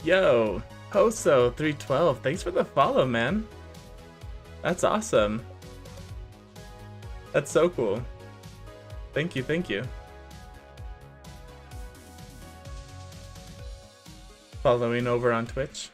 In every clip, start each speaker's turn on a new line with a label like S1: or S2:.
S1: Yo, Hoso312, thanks for the follow, man. That's awesome. That's so cool. Thank you, thank you. Following over on Twitch.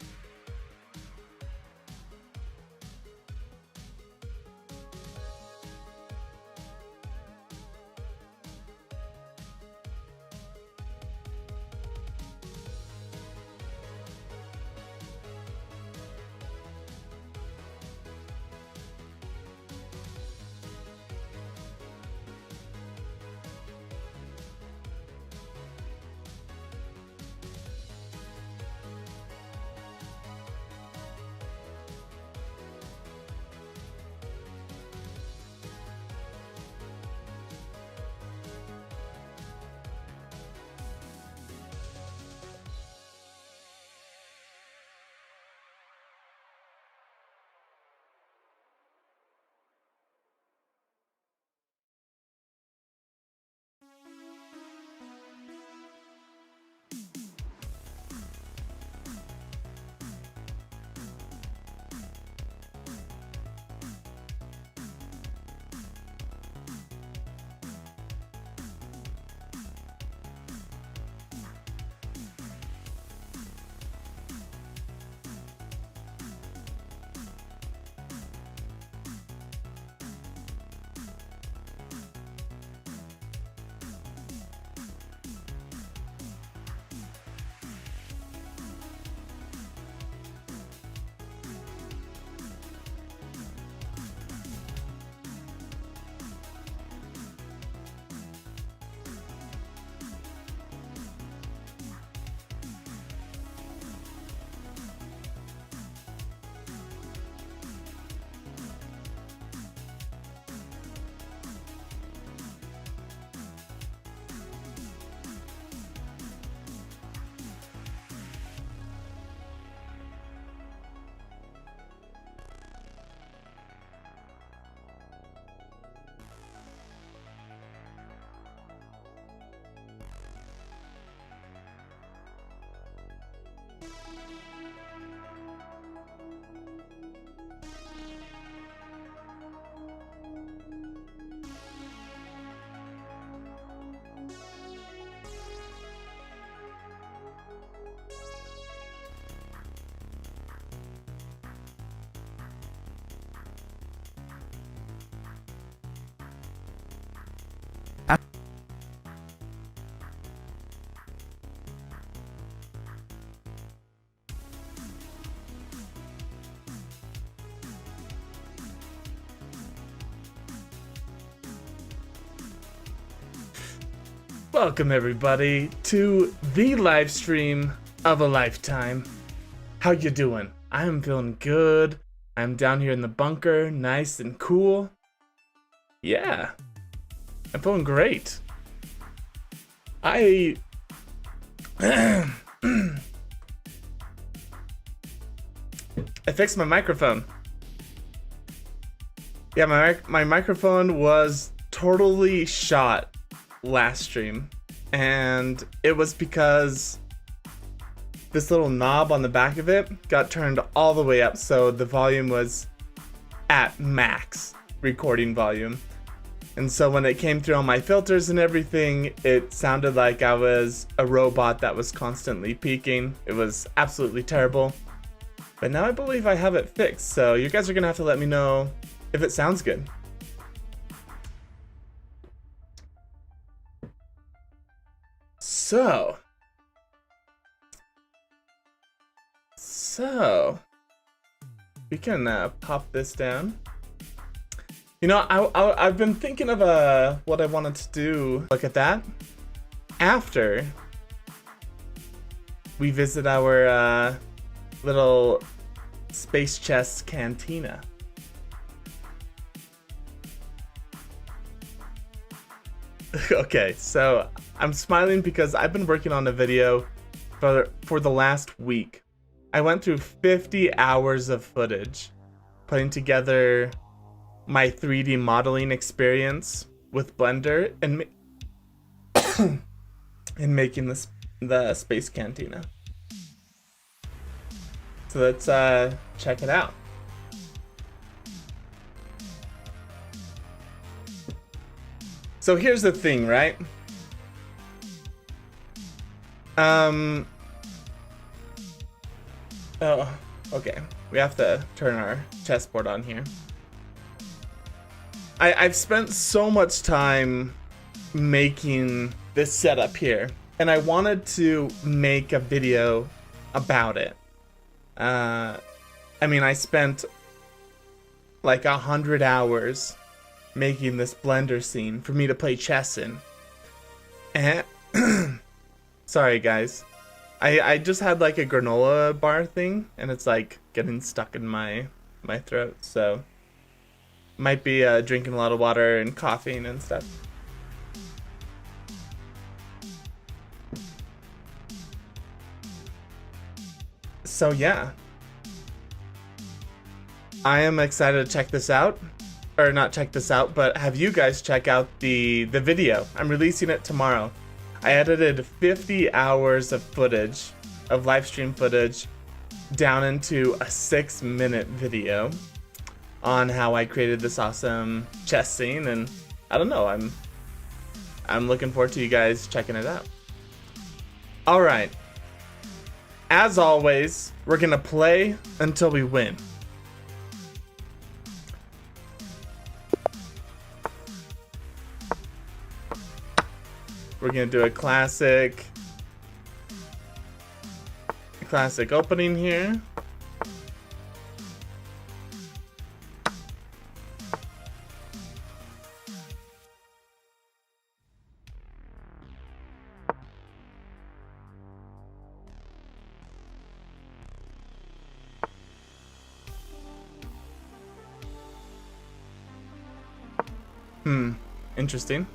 S1: Welcome everybody to the live stream of a lifetime. How you doing? I am feeling good. I'm down here in the bunker, nice and cool. Yeah, I'm feeling great. I fixed my microphone. Yeah, my microphone was totally shot last stream, and it was because this little knob on the back of it got turned all the way up, so the volume was at max recording volume. And so when it came through on my filters and everything, it sounded like I was a robot that was constantly peaking. It was absolutely terrible. But now I believe I have it fixed, so you guys are gonna have to let me know if it sounds good. So we can pop this down. You know, I've been thinking of what I wanted to do. Look at that. After we visit our little space chest cantina. Okay, so I'm smiling because I've been working on a video for the last week. I went through 50 hours of footage putting together my 3D modeling experience with Blender and making the space cantina. So let's check it out. So here's the thing, right? Oh, okay. We have to turn our chessboard on here. I've spent so much time making this setup here, and I wanted to make a video about it. I mean, I spent like 100 hours making this blender scene for me to play chess in. And sorry guys, I just had like a granola bar thing, and it's like getting stuck in my throat, so might be drinking a lot of water and coughing and stuff. So yeah, I am excited to check this out. Or not check this out, but have you guys check out the video. I'm releasing it tomorrow. I edited 50 hours of footage, of live stream footage, down into a 6-minute video on how I created this awesome chess scene, and I don't know, I'm looking forward to you guys checking it out. Alright. As always, we're gonna play until we win. We're gonna do a classic opening here. Interesting.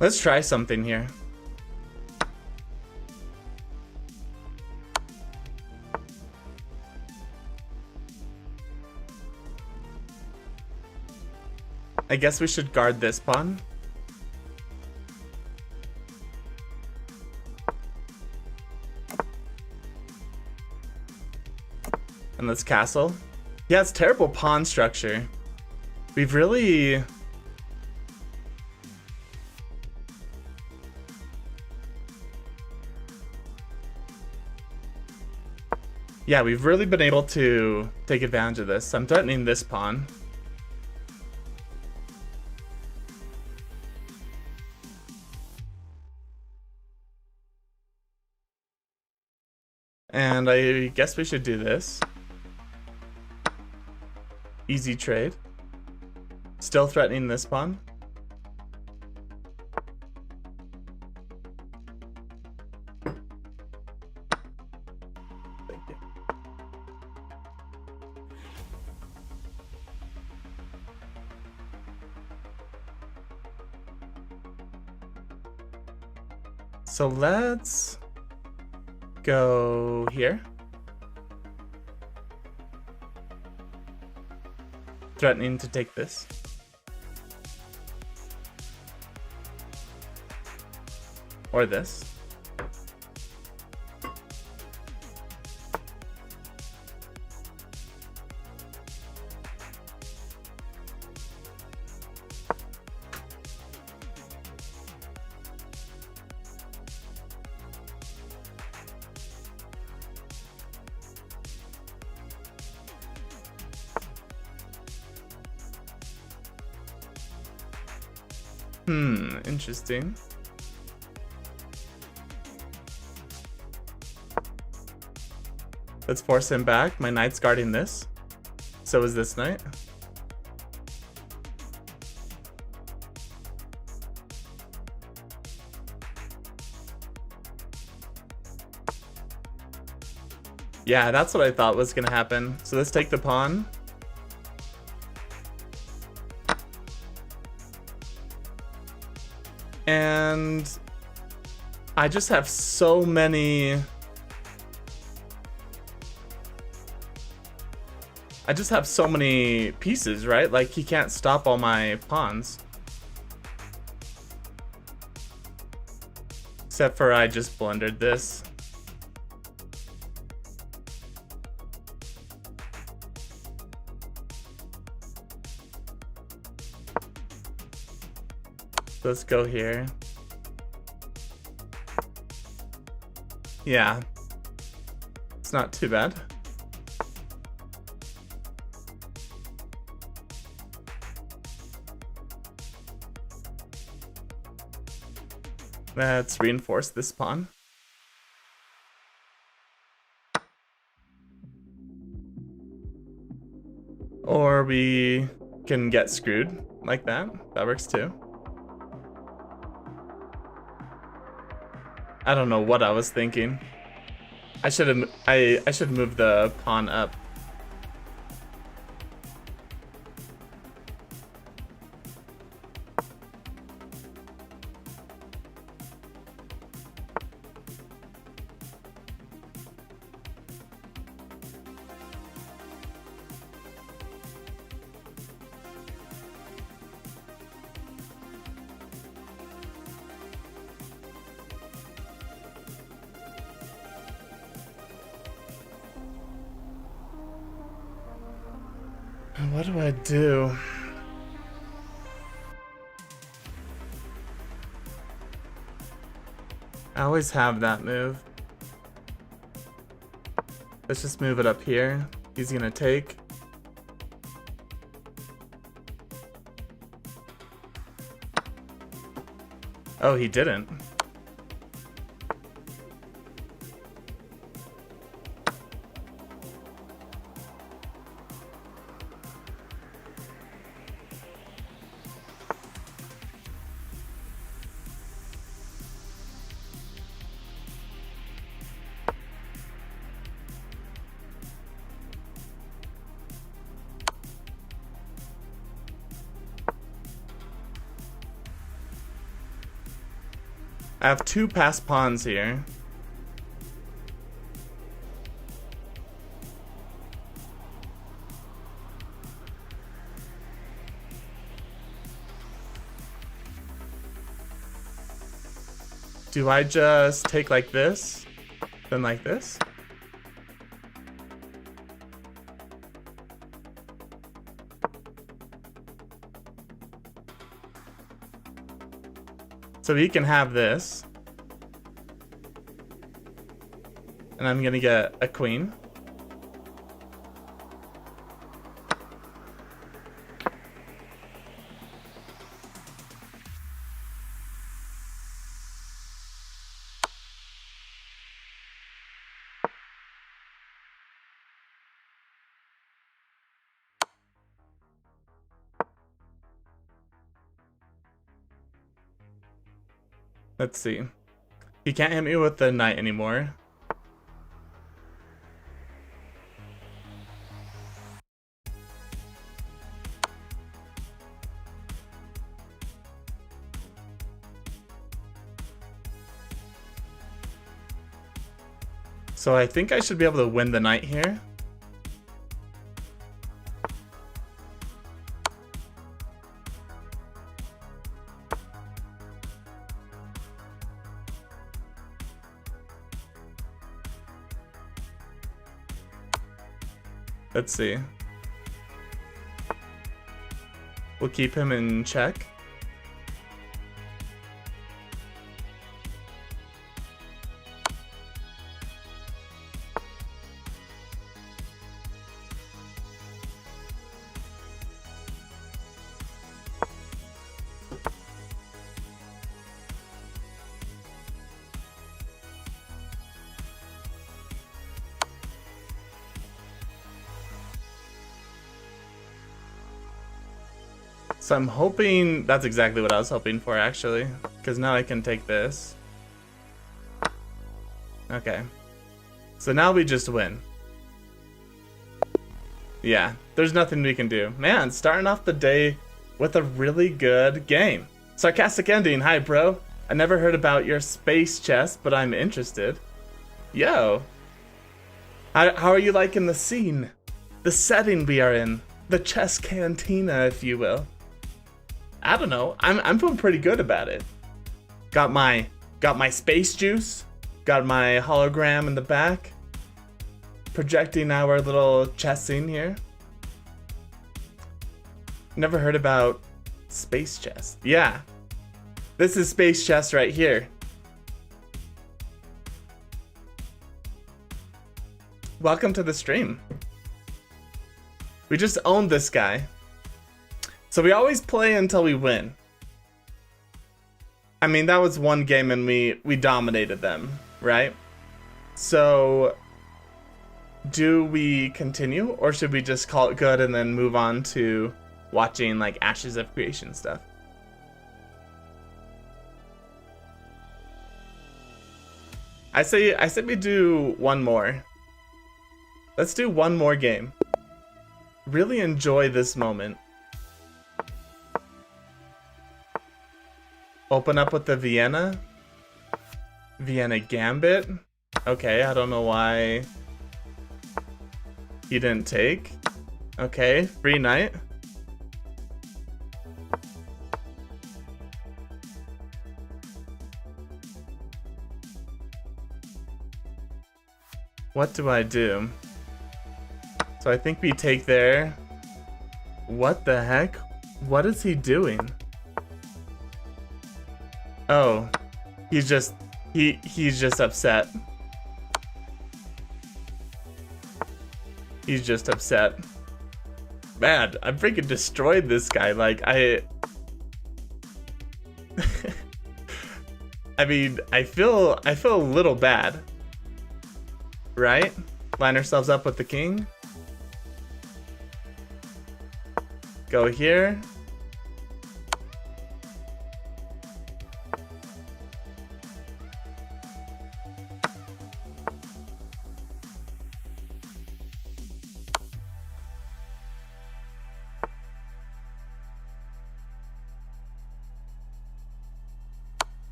S1: Let's try something here. I guess we should guard this pawn. And this castle. Yeah, it's terrible pawn structure. We've really... Yeah, we've really been able to take advantage of this. I'm threatening this pawn. And I guess we should do this. Easy trade. Still threatening this pawn. Thank you. So let's go here. Threatening to take this. Or this. Interesting. Let's force him back. My knight's guarding this. So is this knight. Yeah, that's what I thought was gonna happen. So let's take the pawn. And I just have so many... pieces, right? Like, he can't stop all my pawns. Except for I just blundered this. Let's go here. Yeah. It's not too bad. Let's reinforce this pawn. Or we can get screwed like that. That works too. I don't know what I was thinking. I should move the pawn up. What do I do? I always have that move. Let's just move it up here. He's gonna take. Oh, he didn't. I have 2 passed pawns here. Do I just take like this, then like this? So he can have this. And I'm gonna get a queen. Let's see. He can't hit me with the knight anymore. So I think I should be able to win the knight here. Let's see. We'll keep him in check. So I'm hoping that's exactly what I was hoping for, actually, because now I can take this. Okay. So now we just win. Yeah, there's nothing we can do. Man, starting off the day with a really good game. Sarcastic ending. Hi, bro. I never heard about your space chess, but I'm interested. Yo. How are you liking the scene? The setting we are in? The chess cantina, if you will. I don't know. I'm feeling pretty good about it. Got my space juice. Got my hologram in the back. Projecting our little chess scene here. Never heard about space chess. Yeah. This is space chess right here. Welcome to the stream. We just owned this guy. So we always play until we win. I mean, that was one game and we dominated them, right? So do we continue or should we just call it good and then move on to watching like Ashes of Creation stuff? I say we do one more. Let's do one more game. Really enjoy this moment. Open up with the Vienna Gambit. Okay, I don't know why he didn't take. Okay, free knight. What do I do? So I think we take there. What the heck? What is he doing? Oh, he's just upset. He's just upset. Man, I freaking destroyed this guy. Like I mean, I feel a little bad. Right? Line ourselves up with the king. Go here.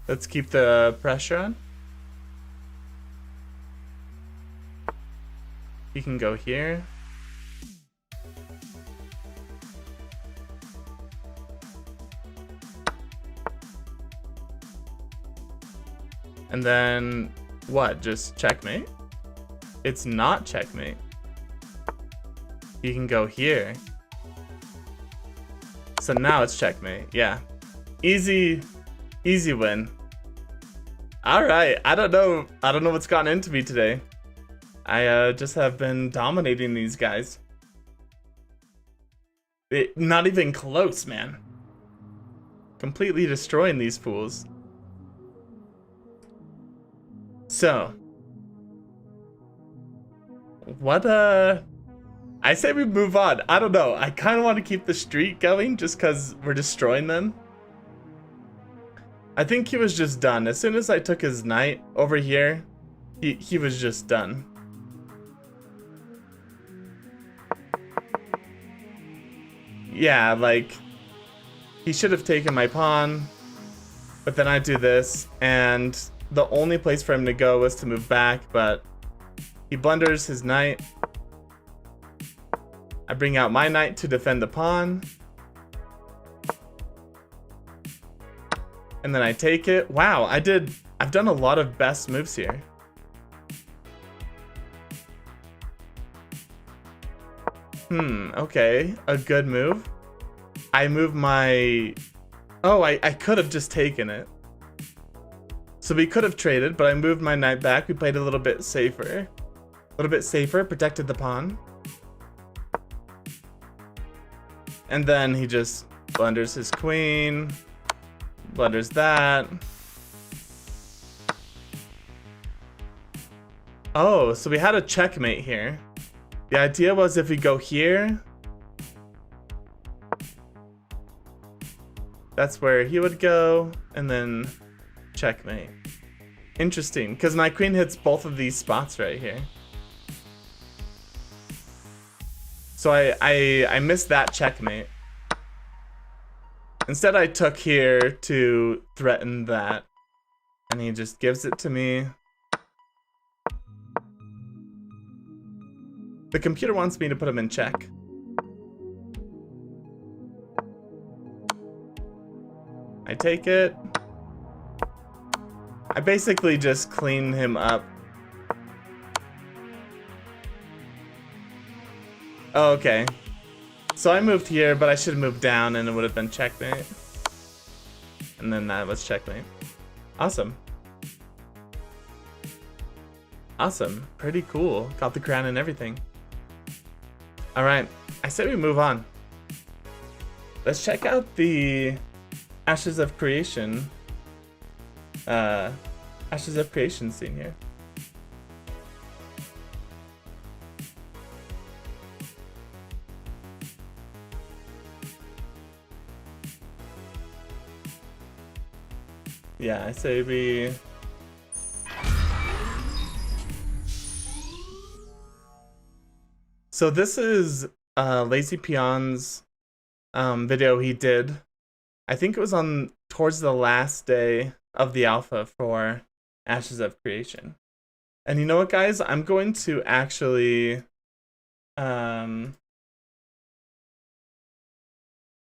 S1: Let's keep the pressure on. You can go here. And then what? Just checkmate? It's not checkmate. You can go here. So now it's checkmate. Yeah. Easy win. All right. I don't know what's gotten into me today. I just have been dominating these guys. Not even close, man. Completely destroying these fools. So, what I say we move on. I don't know. I kind of want to keep the streak going just because we're destroying them. I think he was just done. As soon as I took his knight over here, he was just done. Yeah, like, he should have taken my pawn, but then I do this, and the only place for him to go was to move back, but he blunders his knight. I bring out my knight to defend the pawn. And then I take it. Wow, I've done a lot of best moves here. Okay, a good move. I move my... Oh, I could have just taken it. So we could have traded, but I moved my knight back. We played a little bit safer. Protected the pawn. And then he just blunders his queen. Blunders that. Oh, so we had a checkmate here. The idea was if we go here, that's where he would go, and then checkmate. Interesting, because my queen hits both of these spots right here. So I missed that checkmate. Instead, I took here to threaten that. And he just gives it to me. The computer wants me to put him in check. I take it. I basically just clean him up. Oh, okay. So I moved here, but I should have moved down and it would have been checkmate. And then that was checkmate. Awesome. Awesome. Pretty cool. Got the crown and everything. Alright. I say we move on. Let's check out the Ashes of Creation. Ashes of Creation scene here. Yeah, I say we... So this is Lazy Peon's video he did. I think it was on towards the last day of the alpha for Ashes of Creation. And you know what, guys? I'm going to actually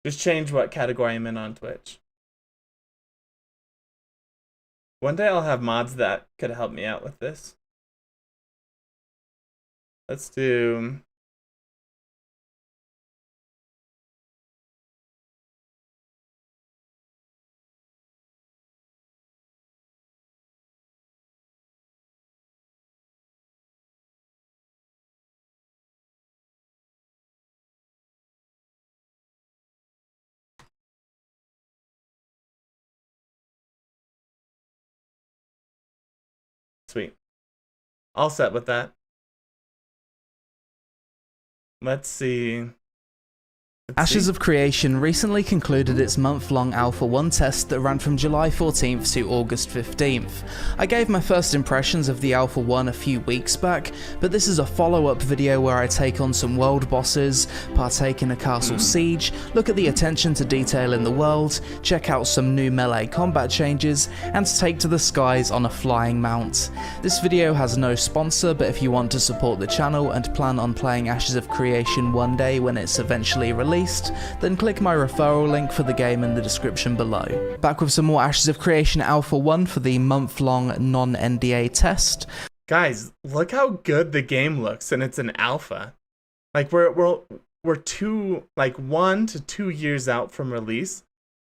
S1: just change what category I'm in on Twitch. One day I'll have mods that could help me out with this. Let's do... Sweet. All set with that. Let's see.
S2: Ashes of Creation recently concluded its month-long Alpha 1 test that ran from July 14th to August 15th. I gave my first impressions of the Alpha 1 a few weeks back, but this is a follow-up video where I take on some world bosses, partake in a castle siege, look at the attention to detail in the world, check out some new melee combat changes, and take to the skies on a flying mount. This video has no sponsor, but if you want to support the channel and plan on playing Ashes of Creation one day when it's eventually released, then click my referral link for the game in the description below. Back with some more Ashes of Creation Alpha 1 for the month-long non-NDA test.
S1: Guys, look how good the game looks, and it's an alpha. Like we're 1 to 2 years out from release,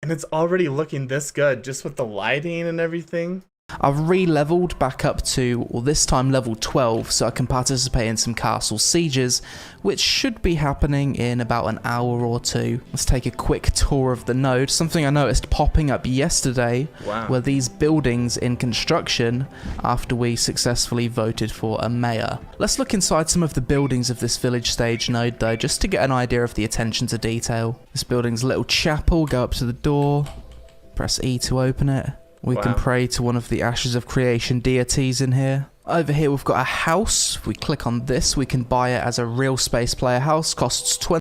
S1: and it's already looking this good just with the lighting and everything.
S2: I've re-leveled back up to, or this time level 12, so I can participate in some castle sieges, which should be happening in about an hour or two. Let's take a quick tour of the node. Something I noticed popping up yesterday were these buildings in construction after we successfully voted for a mayor. Let's look inside some of the buildings of this village stage node though, just to get an idea of the attention to detail. This building's a little chapel, go up to the door, press E to open it. We can pray to one of the Ashes of Creation deities in here. Over here we've got a house. If we click on this, we can buy it as a real space player house. Costs 20.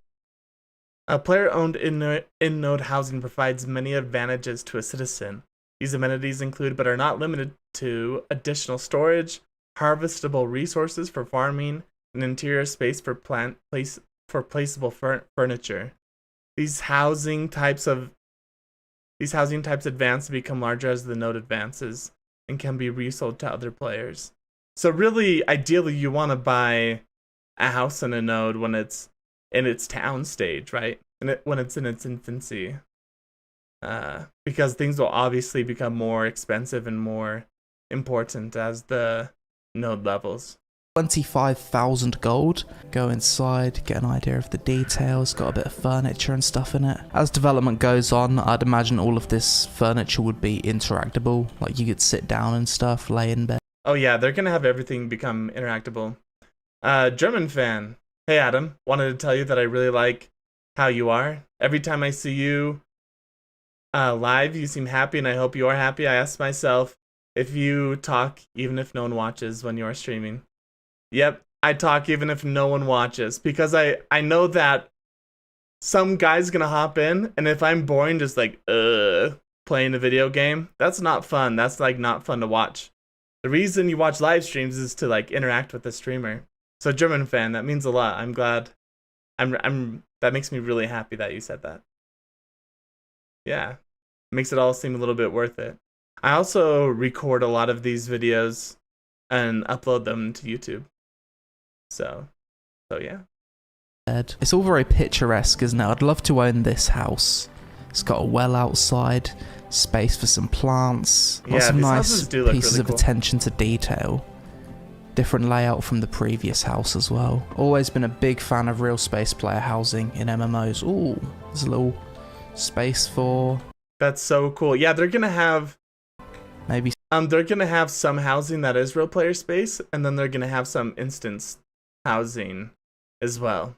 S1: A player-owned in-node housing provides many advantages to a citizen. These amenities include, but are not limited to, additional storage, harvestable resources for farming, and interior space for placeable furniture. These housing types advance to become larger as the node advances and can be resold to other players. So really, ideally, you want to buy a house in a node when it's in its town stage, right? When it's in its infancy. Because things will obviously become more expensive and more important as the node levels.
S2: 25,000 gold. Go inside, get an idea of the details, got a bit of furniture and stuff in it. As development goes on, I'd imagine all of this furniture would be interactable, like you could sit down and stuff, lay in bed.
S1: Oh yeah, they're gonna have everything become interactable. German fan. Hey Adam, wanted to tell you that I really like how you are. Every time I see you live, you seem happy and I hope you are happy. I ask myself if you talk even if no one watches when you are streaming. Yep, I talk even if no one watches, because I know that some guy's gonna hop in, and if I'm boring, just like playing a video game, that's not fun. That's like not fun to watch. The reason you watch live streams is to like interact with the streamer. So German fan, that means a lot. I'm glad. That makes me really happy that you said that. Yeah, makes it all seem a little bit worth it. I also record a lot of these videos and upload them to YouTube. So yeah.
S2: It's all very picturesque, isn't it? I'd love to own this house. It's got a well outside, space for some plants, lots of nice pieces
S1: really
S2: of
S1: cool.
S2: attention to detail. Different layout from the previous house as well. Always been a big fan of real space player housing in MMOs. Ooh, there's a little space for...
S1: That's so cool. Yeah, they're gonna have...
S2: Maybe...
S1: They're gonna have some housing that is real player space, and then they're gonna have some instance housing as well.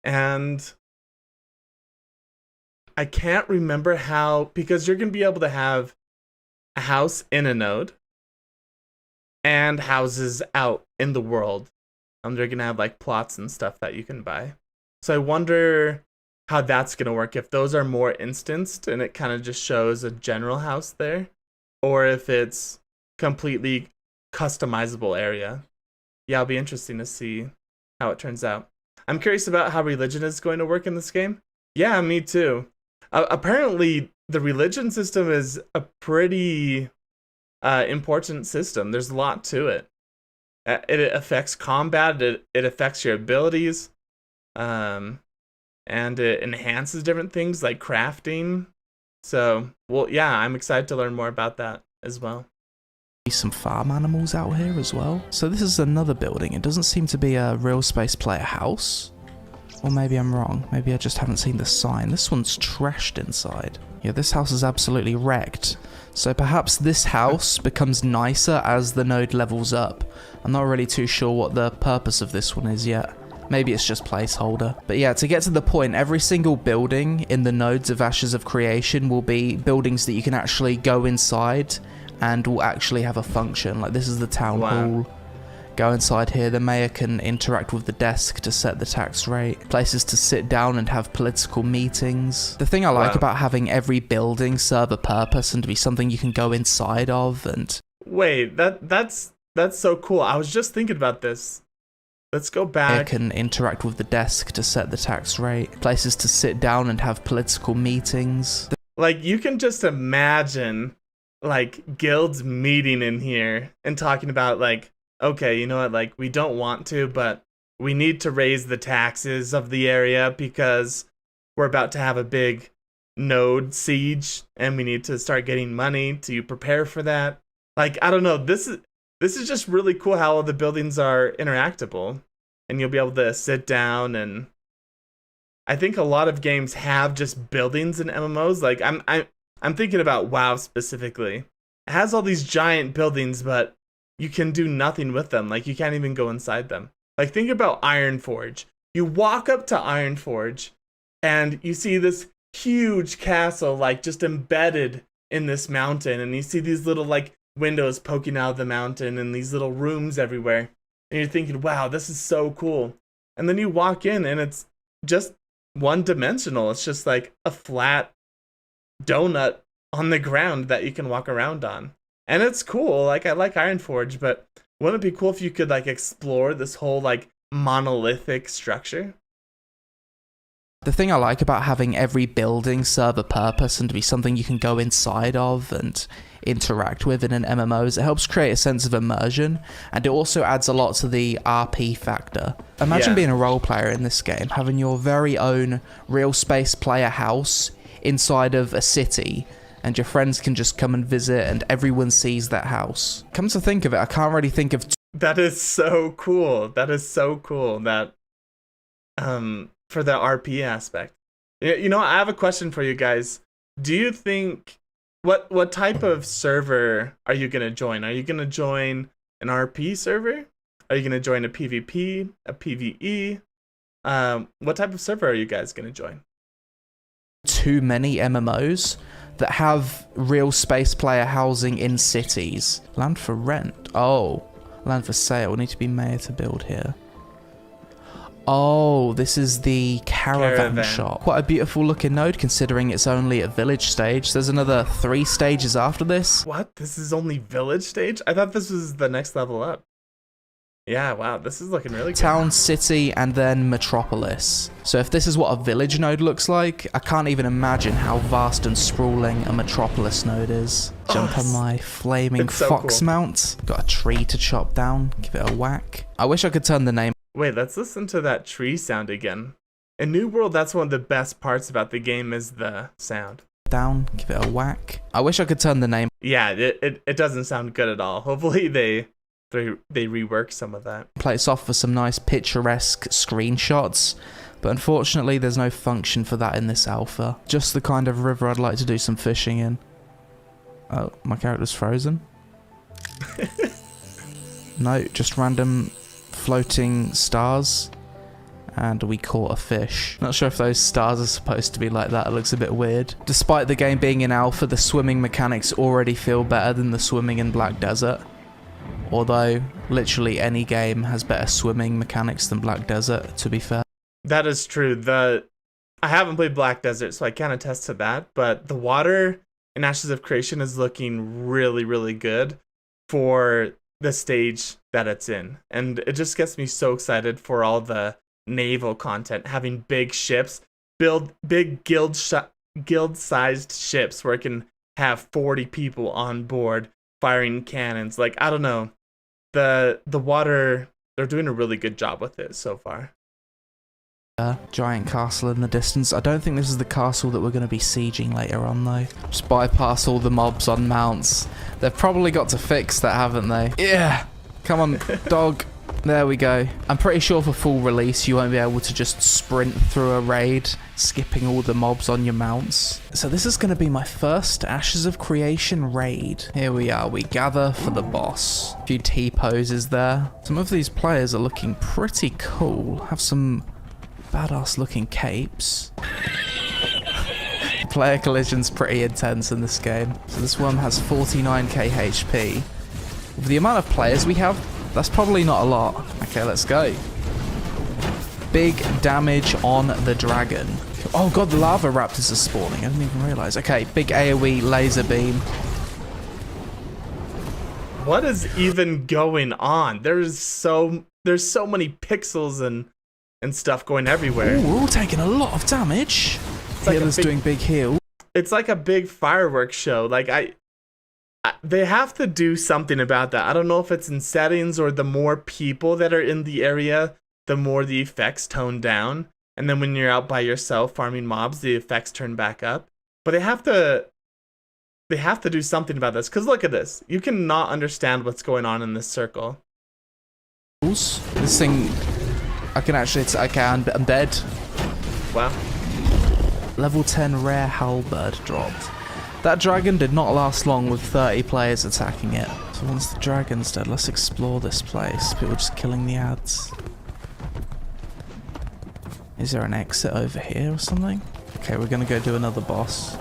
S1: And I can't remember how, because you're gonna be able to have a house in a node and houses out in the world. They're gonna have like plots and stuff that you can buy. So I wonder how that's gonna work, if those are more instanced and it kind of just shows a general house there, or if it's completely customizable area. Yeah, it'll be interesting to see how it turns out. I'm curious about how religion is going to work in this game. Yeah, me too. Apparently, the religion system is a pretty important system. There's a lot to it. It affects combat. It affects your abilities, and it enhances different things like crafting. So, well, yeah, I'm excited to learn more about that as well.
S2: Some farm animals out here as well. So this is another building. It doesn't seem to be a real space player house. Or maybe I'm wrong. Maybe I just haven't seen the sign. This one's trashed inside. Yeah, this house is absolutely wrecked. So perhaps this house becomes nicer as the node levels up. I'm not really too sure what the purpose of this one is yet. Maybe it's just placeholder. But yeah, to get to the point, every single building in the nodes of Ashes of Creation will be buildings that you can actually go inside and will actually have a function. Like this is the town hall. Go inside here, the mayor can interact with the desk to set the tax rate. Places to sit down and have political meetings. The thing I like about having every building serve a purpose and to be something you can go inside of and...
S1: Wait, that's so cool. I was just thinking about this. Let's go back.
S2: Mayor can interact with the desk to set the tax rate. Places to sit down and have political meetings.
S1: Like, you can just imagine like guilds meeting in here and talking about like, okay, you know what, like we don't want to, but we need to raise the taxes of the area because we're about to have a big node siege and we need to start getting money to prepare for that. Like, I don't know, this is just really cool how all the buildings are interactable and you'll be able to sit down. And I think a lot of games have just buildings in MMOs. Like I'm thinking about WoW specifically. It has all these giant buildings, but you can do nothing with them. Like, you can't even go inside them. Like, think about Ironforge. You walk up to Ironforge, and you see this huge castle, like, just embedded in this mountain. And you see these little, like, windows poking out of the mountain and these little rooms everywhere. And you're thinking, wow, this is so cool. And then you walk in, and it's just one-dimensional. It's just, like, a flat donut on the ground that you can walk around on. And it's cool. Like, I like Ironforge, but wouldn't it be cool if you could like explore this whole like monolithic structure?
S2: The thing I like about having every building serve a purpose and to be something you can go inside of and interact with in an MMO is it helps create a sense of immersion, and it also adds a lot to the RP factor. Imagine being a role player in this game, having your very own real space player house inside of a city, and your friends can just come and visit and everyone sees that house. Come to think of it, I can't really think of...
S1: That is so cool. That is so cool that, for the RP aspect. You know, I have a question for you guys. Do you think, what type of server are you going to join? Are you going to join an RP server? Are you going to join a PvP, a PvE? What type of server are you guys going to join?
S2: Too many MMOs that have real space player housing in cities. Land for rent. Oh, land for sale. Need to be mayor to build here. Oh, this is the caravan shop. Quite a beautiful looking node considering it's only at village stage. There's another 3 stages after this.
S1: What? This is only village stage? I thought this was the next level up. Yeah, wow, this is looking really good.
S2: Town, city, and then metropolis. So if this is what a village node looks like, I can't even imagine how vast and sprawling a metropolis node is. Jump on my flaming fox mount. Got a tree to chop down, give it a whack. I wish I could turn the name.
S1: Wait, let's listen to that tree sound again. In New World, that's one of the best parts about the game is the sound.
S2: Down, give it a whack. I wish I could turn the name.
S1: Yeah, it doesn't sound good at all. Hopefully they rework some of that.
S2: Plates off for some nice picturesque screenshots, but unfortunately there's no function for that in this alpha. Just the kind of river I'd like to do some fishing in. Oh, my character's frozen. No, just random floating stars, and we caught a fish. Not sure if those stars are supposed to be like that, it looks a bit weird. Despite the game being in alpha, the swimming mechanics already feel better than the swimming in Black Desert. Although, literally any game has better swimming mechanics than Black Desert, to be fair.
S1: That is true. I haven't played Black Desert, so I can't attest to that, but the water in Ashes of Creation is looking really, really good for the stage that it's in. And it just gets me so excited for all the naval content, having big ships, build big guild-sized ships where it can have 40 people on board firing cannons. Like, I don't know. The water, they're doing a really good job with it so far.
S2: Giant castle in the distance. I don't think this is the castle that we're going to be sieging later on though. Just bypass all the mobs on mounts. They've probably got to fix that, haven't they? Yeah! Come on, dog. There we go. I'm pretty sure for full release you won't be able to just sprint through a raid, skipping all the mobs on your mounts. So this is going to be my first Ashes of Creation raid. Here we are, we gather for the boss. A few T-poses there. Some of these players are looking pretty cool. Have some badass looking capes. Player collision's pretty intense in this game. So this one has 49k HP. With the amount of players we have, that's probably not a lot. Okay, let's go. Big damage on the dragon. Oh god, the lava raptors are spawning. I didn't even realise. Okay, big AoE laser beam.
S1: What is even going on? There's so many pixels and stuff going everywhere.
S2: Ooh, we're all taking a lot of damage. Healer's doing big heal.
S1: It's like a big fireworks show. Like they have to do something about that. I don't know if it's in settings or the more people that are in the area, the more the effects tone down. And then when you're out by yourself farming mobs, the effects turn back up. But they have to do something about this. Because look at this. You cannot understand what's going on in this circle.
S2: This thing, I can actually, I'm dead.
S1: Wow.
S2: Level 10 rare halberd dropped. That dragon did not last long with 30 players attacking it. So once the dragon's dead, let's explore this place. People just killing the ads. Is there an exit over here or something? Okay, we're gonna go do another boss.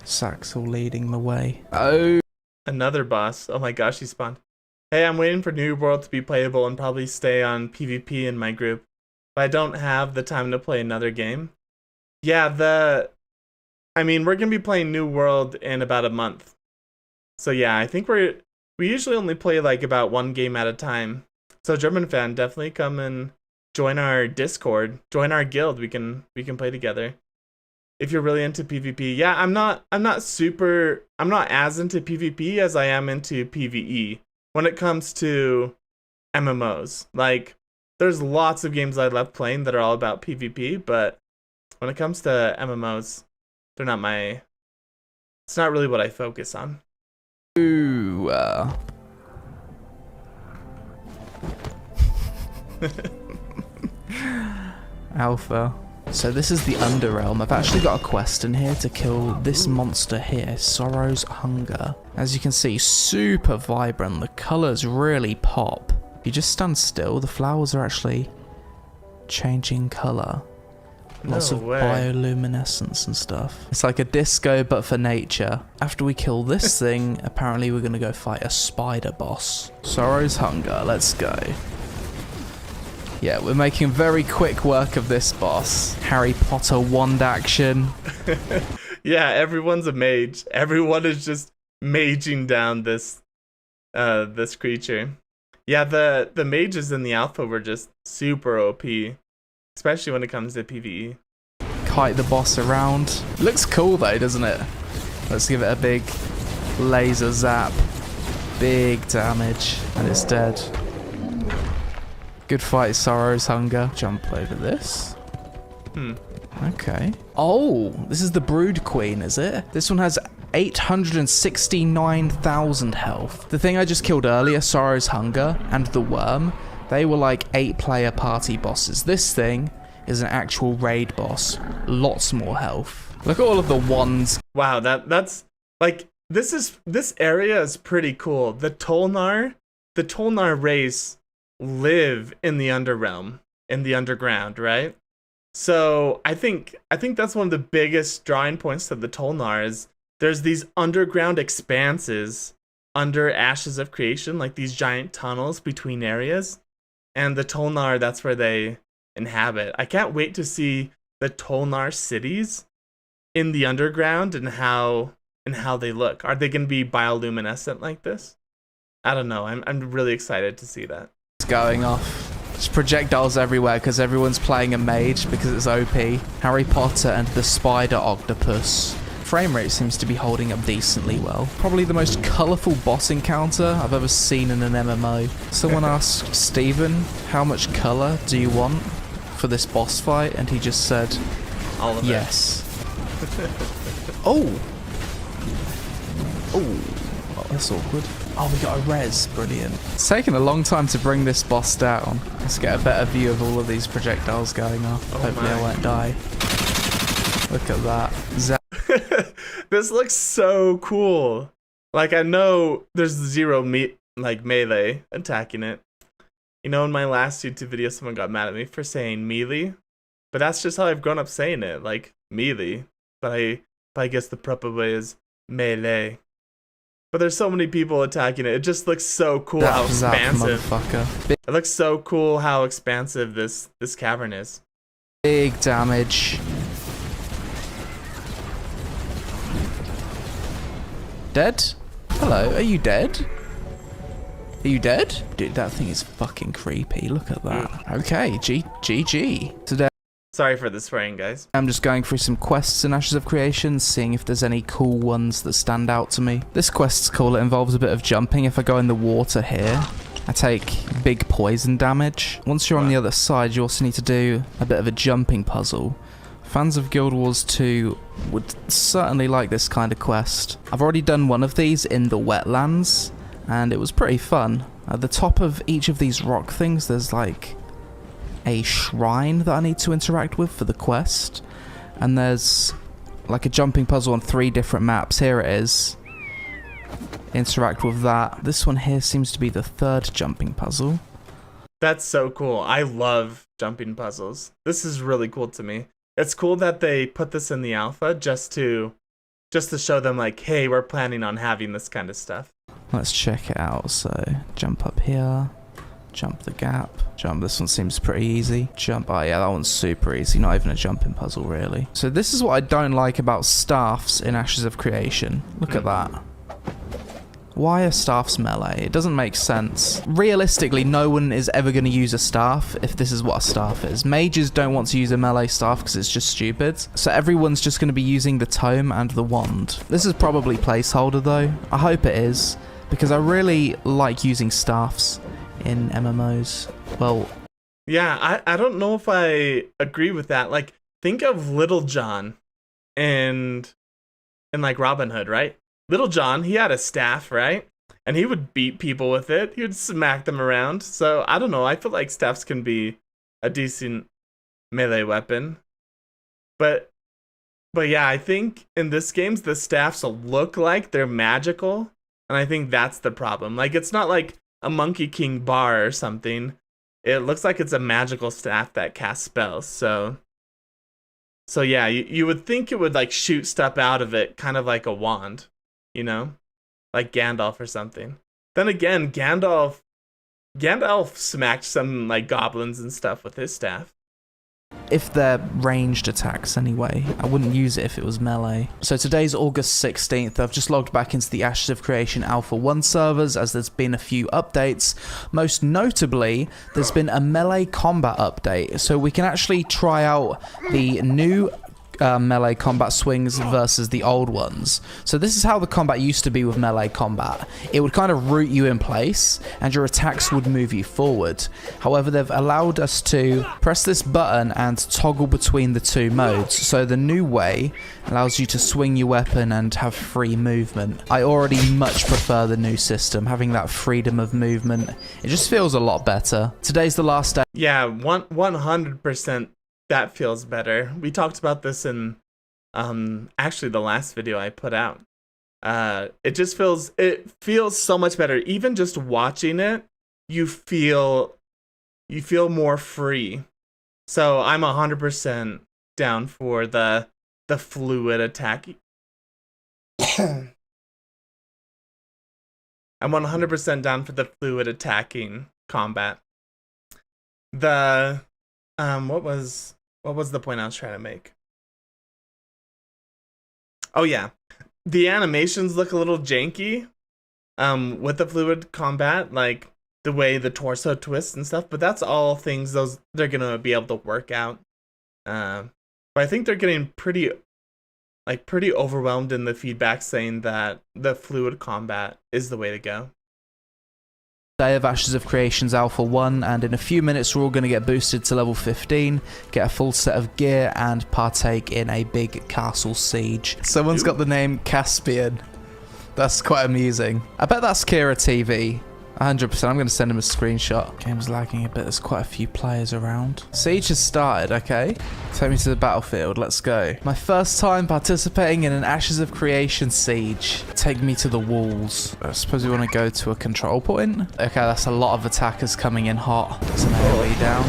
S2: Saxel leading the way. Oh!
S1: Another boss. Oh my gosh, he spawned. Hey, I'm waiting for New World to be playable and probably stay on PvP in my group. But I don't have the time to play another game. Yeah, I mean, we're going to be playing New World in about a month. So yeah, I think we usually only play like about one game at a time. So German fan, definitely come and join our Discord, join our guild. We can play together. If you're really into PvP. Yeah, I'm not as into PvP as I am into PvE when it comes to MMOs. Like, there's lots of games I love playing that are all about PvP, but when it comes to MMOs, they're not it's not really what I focus on.
S2: Ooh. Alpha. So this is the Underrealm. I've actually got a quest in here to kill this monster here, Sorrow's Hunger. As you can see, super vibrant. The colours really pop. If you just stand still, the flowers are actually changing colour. Lots of bioluminescence and stuff. It's like a disco, but for nature. After we kill this thing, apparently we're gonna go fight a spider boss. Sorrow's Hunger, let's go. Yeah, we're making very quick work of this boss. Harry Potter wand action.
S1: Yeah, everyone's a mage. Everyone is just maging down this this creature. Yeah, the mages in the alpha were just super OP, especially when it comes to PvE.
S2: Kite the boss around. Looks cool though, doesn't it? Let's give it a big laser zap. Big damage, and it's dead. Good fight, Sorrow's Hunger. Jump over this. Okay. Oh, this is the Brood Queen, is it? This one has 869,000 health. The thing I just killed earlier, Sorrow's Hunger, and the Worm, they were like 8-player party bosses. This thing is an actual raid boss. Lots more health. Look at all of the wands.
S1: Wow, that's like this area is pretty cool. The Tolnar race live in the Underrealm, in the underground, right? So I think that's one of the biggest drawing points to the Tolnar is there's these underground expanses under Ashes of Creation, like these giant tunnels between areas. And the Tolnar, that's where they inhabit. I can't wait to see the Tolnar cities in the underground and how they look. Are they going to be bioluminescent like this? I don't know. I'm really excited to see that.
S2: It's going off. There's projectiles everywhere because everyone's playing a mage because it's OP. Harry Potter and the Spider Octopus. Frame rate seems to be holding up decently well. Probably the most colourful boss encounter I've ever seen in an MMO. Someone asked Steven, how much colour do you want for this boss fight? And he just said,
S1: all of
S2: yes. Oh! Oh, that's awkward. Oh, we got a res. Brilliant. It's taken a long time to bring this boss down. Let's get a better view of all of these projectiles going off.
S1: Oh
S2: Hopefully I won't die. Look at that.
S1: This looks so cool. Like, I know there's zero melee attacking it. You know, in my last YouTube video, someone got mad at me for saying melee. But that's just how I've grown up saying it, like melee. But I guess the proper way is melee. But there's so many people attacking it. It just looks so cool how expansive. It looks so cool how expansive this cavern is.
S2: Big damage. Dead? Hello, are you dead? Are you dead? Dude, that thing is fucking creepy. Look at that. Okay, GG. Today.
S1: Sorry for the swearing, guys.
S2: I'm just going through some quests in Ashes of Creation, seeing if there's any cool ones that stand out to me. This quest's cool. It involves a bit of jumping. If I go in the water here, I take big poison damage. Once you're on the other side, you also need to do a bit of a jumping puzzle. Fans of Guild Wars 2 would certainly like this kind of quest. I've already done one of these in the wetlands, and it was pretty fun. At the top of each of these rock things, there's like a shrine that I need to interact with for the quest, and there's like a jumping puzzle on 3 different maps. Here it is. Interact with that. This one here seems to be the 3rd jumping puzzle.
S1: That's so cool. I love jumping puzzles. This is really cool to me. It's cool that they put this in the alpha just to show them like, hey, we're planning on having this kind of stuff.
S2: Let's check it out. So jump up here. Jump the gap. Jump. This one seems pretty easy. Jump. Oh yeah, that one's super easy. Not even a jumping puzzle, really. So this is what I don't like about staffs in Ashes of Creation. Look at that. Why are staffs melee? It doesn't make sense. Realistically, no one is ever going to use a staff if this is what a staff is. Mages don't want to use a melee staff because it's just stupid. So everyone's just going to be using the tome and the wand. This is probably placeholder though. I hope it is, because I really like using staffs in MMOs. Well,
S1: yeah, I don't know if I agree with that. Like, think of Little John and like Robin Hood, right? Little John, he had a staff, right? And he would beat people with it. He would smack them around. So I don't know. I feel like staffs can be a decent melee weapon. But yeah, I think in this games the staffs look like they're magical, and I think that's the problem. Like, it's not like a Monkey King bar or something. It looks like it's a magical staff that casts spells. So yeah, you would think it would like shoot stuff out of it, kind of like a wand, you know, like Gandalf or something. Then again, Gandalf Gandalf smacked some like goblins and stuff with his staff.
S2: If they're ranged attacks anyway. I wouldn't use it if it was melee. So today's August 16th. I've just logged back into the Ashes of Creation Alpha 1 servers as there's been a few updates. Most notably, there's been a melee combat update. So we can actually try out the new melee combat swings versus the old ones. So this is how the combat used to be with melee combat. It would kind of root you in place and your attacks would move you forward. However, they've allowed us to press this button and toggle between the two modes. So the new way allows you to swing your weapon and have free movement. I already much prefer the new system, having that freedom of movement. It just feels a lot better. Today's the last day.
S1: Yeah, 100%. That feels better. We talked about this in actually the last video I put out. It feels so much better. Even just watching it, you feel more free. So I'm 100% down for the fluid attack. I'm 100% down for the fluid attacking combat. What was the point I was trying to make? Oh yeah, the animations look a little janky with the fluid combat, like the way the torso twists and stuff, but that's all things they're gonna be able to work out. But I think they're getting pretty overwhelmed in the feedback saying that the fluid combat is the way to go.
S2: Day of Ashes of Creation's Alpha 1, and in a few minutes we're all going to get boosted to level 15, get a full set of gear, and partake in a big castle siege. Someone's got the name Caspian. That's quite amusing. I bet that's Kira TV. 100%. I'm going to send him a screenshot. Game's lagging a bit. There's quite a few players around. Siege has started, okay. Take me to the battlefield. Let's go. My first time participating in an Ashes of Creation siege. Take me to the walls. I suppose we want to go to a control point. Okay, that's a lot of attackers coming in hot. There's an AoE down.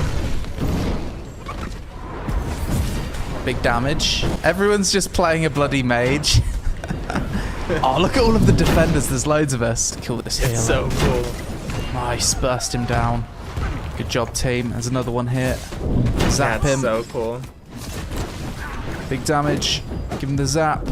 S2: Big damage. Everyone's just playing a bloody mage. Oh, look at all of the defenders. There's loads of us. Kill this hero.
S1: It's so cool.
S2: Nice. Burst him down. Good job, team. There's another one here. Zap him.
S1: So cool.
S2: Big damage. Give him the zap.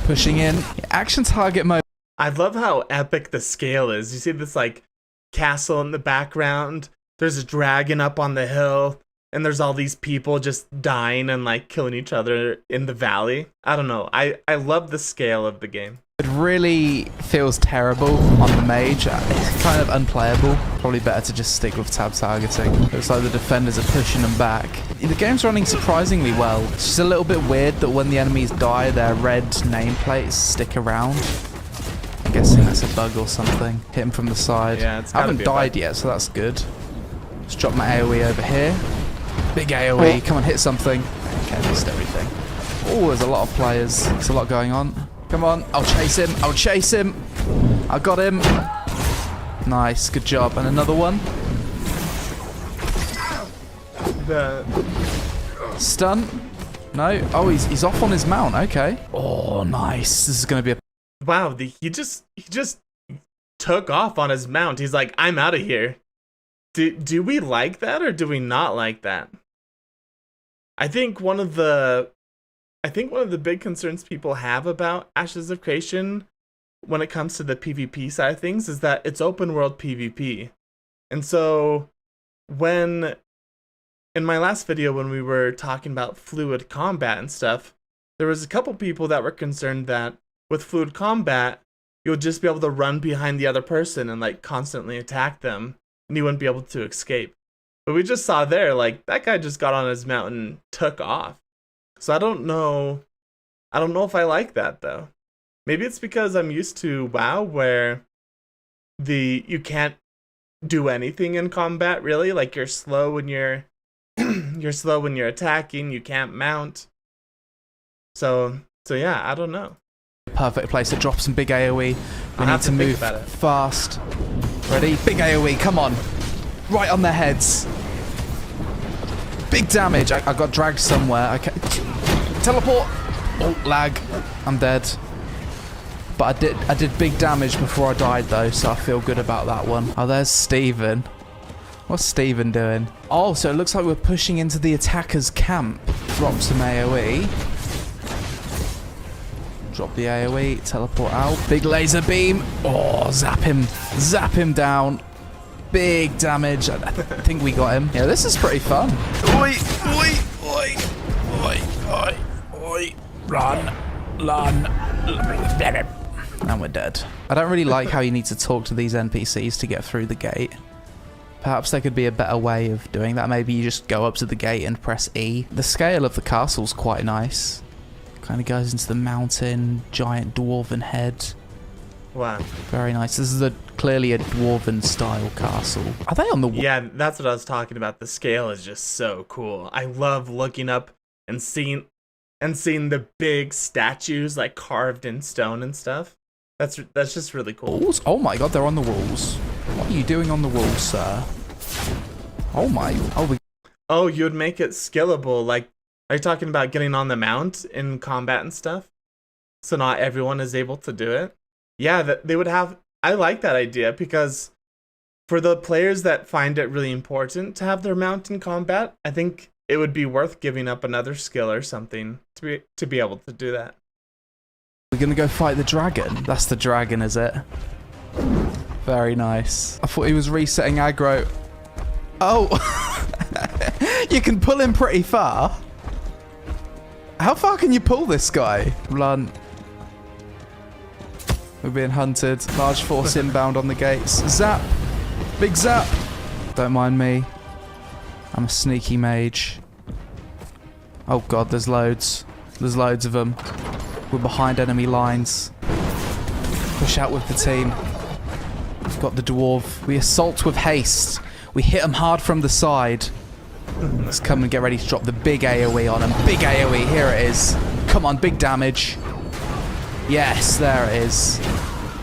S2: Pushing in. Action target mode.
S1: I love how epic the scale is. You see this like castle in the background. There's a dragon up on the hill. And there's all these people just dying and like killing each other in the valley. I don't know. I love the scale of the game.
S2: It really feels terrible on the mage. It's kind of unplayable. Probably better to just stick with tab targeting. Looks like the defenders are pushing them back. The game's running surprisingly well. It's just a little bit weird that when the enemies die, their red nameplates stick around. I'm guessing that's a bug or something. Hit him from the side.
S1: Yeah, it's
S2: I haven't died yet, so that's good. Let's drop my AoE over here. Big AoE, come on, hit something. Okay, missed everything. Oh, there's a lot of players. There's a lot going on. Come on, I'll chase him. I'll chase him. I got him. Nice, good job. And another one. Stun. No. Oh, he's off on his mount. Okay. Oh, nice. This is going to be a...
S1: Wow, he just took off on his mount. He's like, I'm out of here. Do we like that or do we not like that? I think one of the big concerns people have about Ashes of Creation when it comes to the PvP side of things is that it's open world PvP. And so in my last video when we were talking about fluid combat and stuff, there was a couple people that were concerned that with fluid combat, you'll just be able to run behind the other person and like constantly attack them. And you wouldn't be able to escape. But we just saw there, like, that guy just got on his mount and took off. So I don't know if I like that, though. Maybe it's because I'm used to WoW, where you can't do anything in combat, really. Like, you're slow when you're attacking, you can't mount. So yeah, I don't know.
S2: Perfect place to drop some big AoE. We need to move fast. Ready? Big AoE, come on. Right on their heads. Big damage. I got dragged somewhere. Okay. Teleport. Oh, lag. I'm dead. But I did big damage before I died though, so I feel good about that one. Oh, there's Steven. What's Steven doing? Oh, so it looks like we're pushing into the attacker's camp. Drop some AoE. Drop the AoE, teleport out. Big laser beam. Oh, zap him. Zap him down. Big damage. I think we got him. Yeah, this is pretty fun. Oi, oi, oi, oi, oi, oi. Run, run. And we're dead. I don't really like how you need to talk to these NPCs to get through the gate. Perhaps there could be a better way of doing that. Maybe you just go up to the gate and press E. The scale of the castle's quite nice. Kind of goes into the mountain, giant dwarven head.
S1: Wow.
S2: Very nice. This is clearly a dwarven style castle. Are they on the wall?
S1: Yeah, that's what I was talking about. The scale is just so cool. I love looking up and seeing the big statues like carved in stone and stuff. That's just really cool.
S2: Walls? Oh my god, they're on the walls. What are you doing on the walls, sir? Oh my.
S1: Oh, you would make it skillable. Like, are you talking about getting on the mount in combat and stuff? So not everyone is able to do it? Yeah, they would have... I like that idea because for the players that find it really important to have their mount in combat, I think it would be worth giving up another skill or something to be able to do that.
S2: We're gonna go fight the dragon. That's the dragon, is it? Very nice. I thought he was resetting aggro. Oh! You can pull him pretty far. How far can you pull this guy? Run. We're being hunted. Large force inbound on the gates. Zap! Big zap! Don't mind me. I'm a sneaky mage. Oh god, there's loads. There's loads of them. We're behind enemy lines. Push out with the team. We've got the dwarf. We assault with haste. We hit them hard from the side. Let's come and get ready to drop the big AoE on them. Big AoE, here it is. Come on, big damage. Yes, there it is.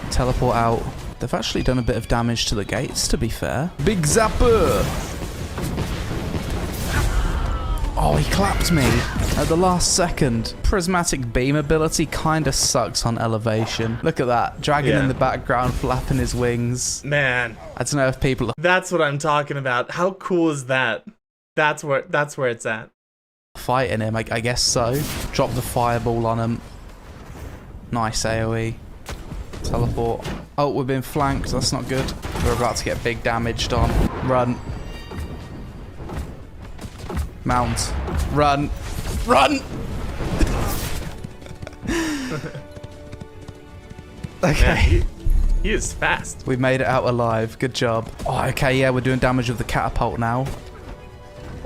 S2: Teleport out. They've actually done a bit of damage to the gates, to be fair. Big zapper! Oh, he clapped me at the last second. Prismatic beam ability kinda sucks on elevation. Look at that. Dragon in the background flapping his wings.
S1: Man.
S2: I don't know if people...
S1: That's what I'm talking about. How cool is that? That's where it's at.
S2: Fighting him, I guess so. Drop the fireball on him. Nice AoE. Teleport. Oh, we're being flanked. That's not good. We're about to get big damaged on. Run. Mount. Run. Run! Okay.
S1: Man, he is fast.
S2: We made it out alive. Good job. Oh, okay, yeah, we're doing damage with the catapult now.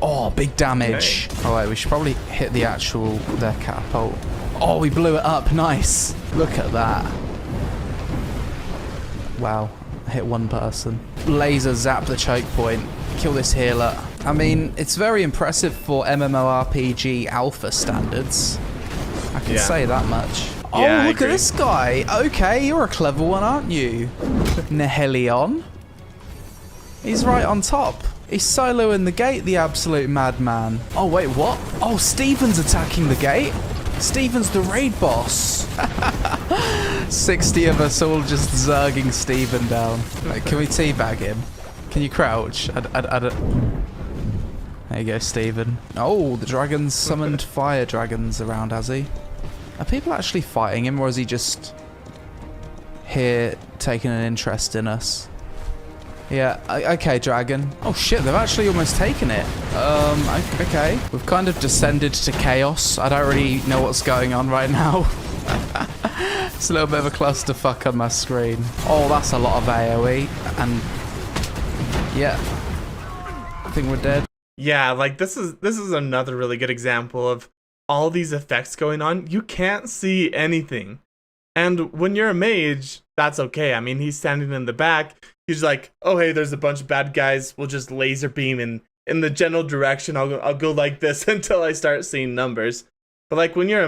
S2: Oh, big damage. Okay. Oh, wait, we should probably hit their catapult. Oh, we blew it up. Nice. Look at that. Wow. I hit one person. Laser zap the choke point. Kill this healer. I mean, it's very impressive for MMORPG alpha standards. I can say that much. Oh,
S1: yeah,
S2: look at this guy. Okay, you're a clever one, aren't you? Nihilion. He's right on top. He's soloing the gate, the absolute madman. Oh, wait, what? Oh, Steven's attacking the gate. Steven's the raid boss. 60 of us all just zerging Steven down. Can we teabag him? Can you crouch? I don't... There you go, Steven. Oh, the dragon's summoned fire dragons around, has he? Are people actually fighting him, or is he just here taking an interest in us? Yeah, okay, dragon. Oh shit, they've actually almost taken it. Okay. We've kind of descended to chaos. I don't really know what's going on right now. It's a little bit of a clusterfuck on my screen. Oh, that's a lot of AoE. And yeah, I think we're dead.
S1: Yeah, like this is another really good example of all these effects going on. You can't see anything. And when you're a mage, that's okay. I mean, he's standing in the back. He's like, oh, hey, there's a bunch of bad guys. We'll just laser beam in the general direction. I'll go like this until I start seeing numbers. But like when you're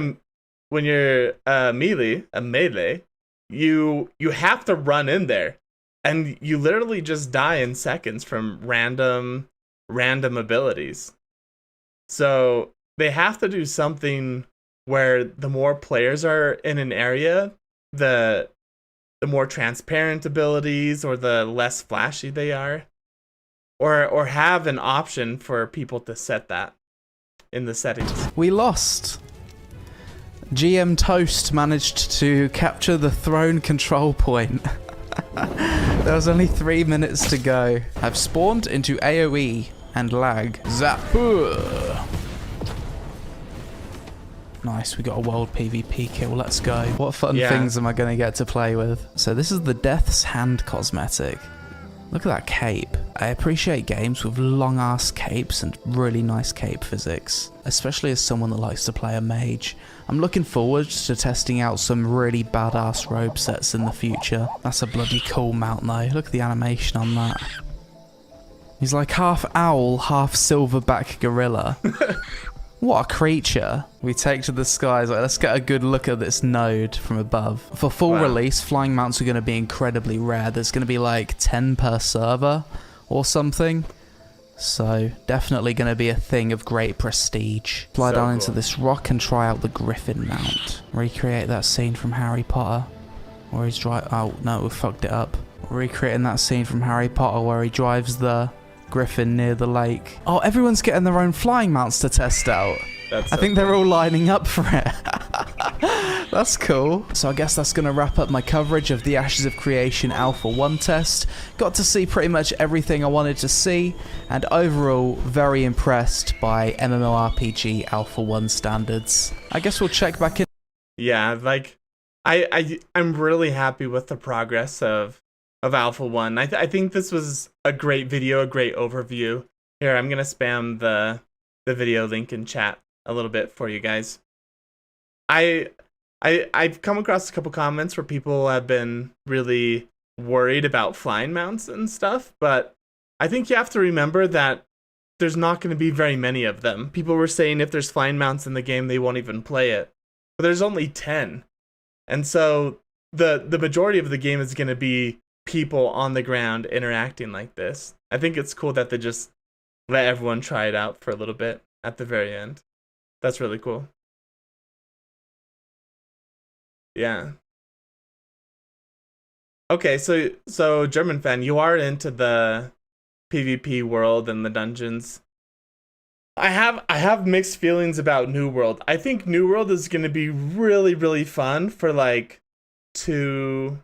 S1: a melee, you have to run in there, and you literally just die in seconds from random abilities. So they have to do something where the more players are in an area, the more transparent abilities or the less flashy they are, or have an option for people to set that in the settings.
S2: We lost. GM Toast managed to capture the throne control point. There was only 3 minutes to go. I've spawned into AoE and lag. Zap. Nice, we got a world PvP kill, let's go. What fun things am I going to get to play with? So this is the Death's Hand cosmetic. Look at that cape. I appreciate games with long ass capes and really nice cape physics, especially as someone that likes to play a mage. I'm looking forward to testing out some really badass robe sets in the future. That's a bloody cool mount though. Look at the animation on that. He's like half owl, half silverback gorilla. What a creature. We take to the skies. Like, let's get a good look at this node from above. For full release, flying mounts are going to be incredibly rare. There's going to be like 10 per server or something. So definitely going to be a thing of great prestige. Fly down into this rock and try out the Griffin mount. Recreate that scene from Harry Potter where he's oh no, we fucked it up. Recreating that scene from Harry Potter where he drives the Griffin near the lake. Oh, everyone's getting their own flying mounts to test out. I think they're all lining up for it. That's cool. So I guess that's going to wrap up my coverage of the Ashes of Creation Alpha 1 test. Got to see pretty much everything I wanted to see, and overall very impressed by MMORPG Alpha 1 standards. I guess we'll check back in.
S1: Yeah, like I'm really happy with the progress of Alpha 1. I think this was a great video, a great overview. Here, I'm going to spam the video link in chat a little bit for you guys. I've come across a couple comments where people have been really worried about flying mounts and stuff, but I think you have to remember that there's not going to be very many of them. People were saying if there's flying mounts in the game, they won't even play it. But there's only 10. And so the majority of the game is going to be people on the ground interacting like this. I think it's cool that they just let everyone try it out for a little bit at the very end. That's really cool. Yeah. Okay, so German fan, you are into the PvP world and the dungeons. I have mixed feelings about New World. I think New World is going to be really, really fun for like 2,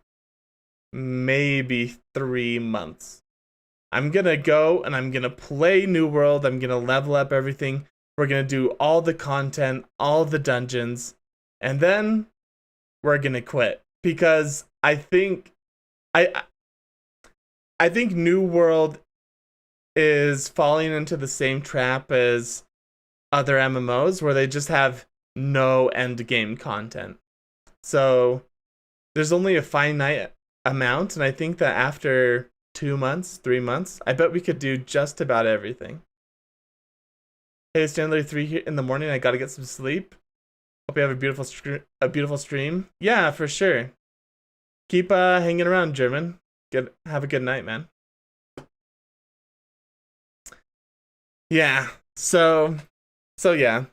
S1: maybe 3 months. I'm going to go and I'm going to play New World. I'm going to level up everything. We're going to do all the content, all the dungeons, and then we're going to quit because I think New World is falling into the same trap as other MMOs where they just have no end game content. So there's only a finite amount, and I think that after 2 months, 3 months, I bet we could do just about everything. Hey, it's generally 3 in the morning. I gotta get some sleep. Hope you have a beautiful stream. Yeah, for sure. Keep hanging around, German. Have a good night, man. Yeah. So yeah.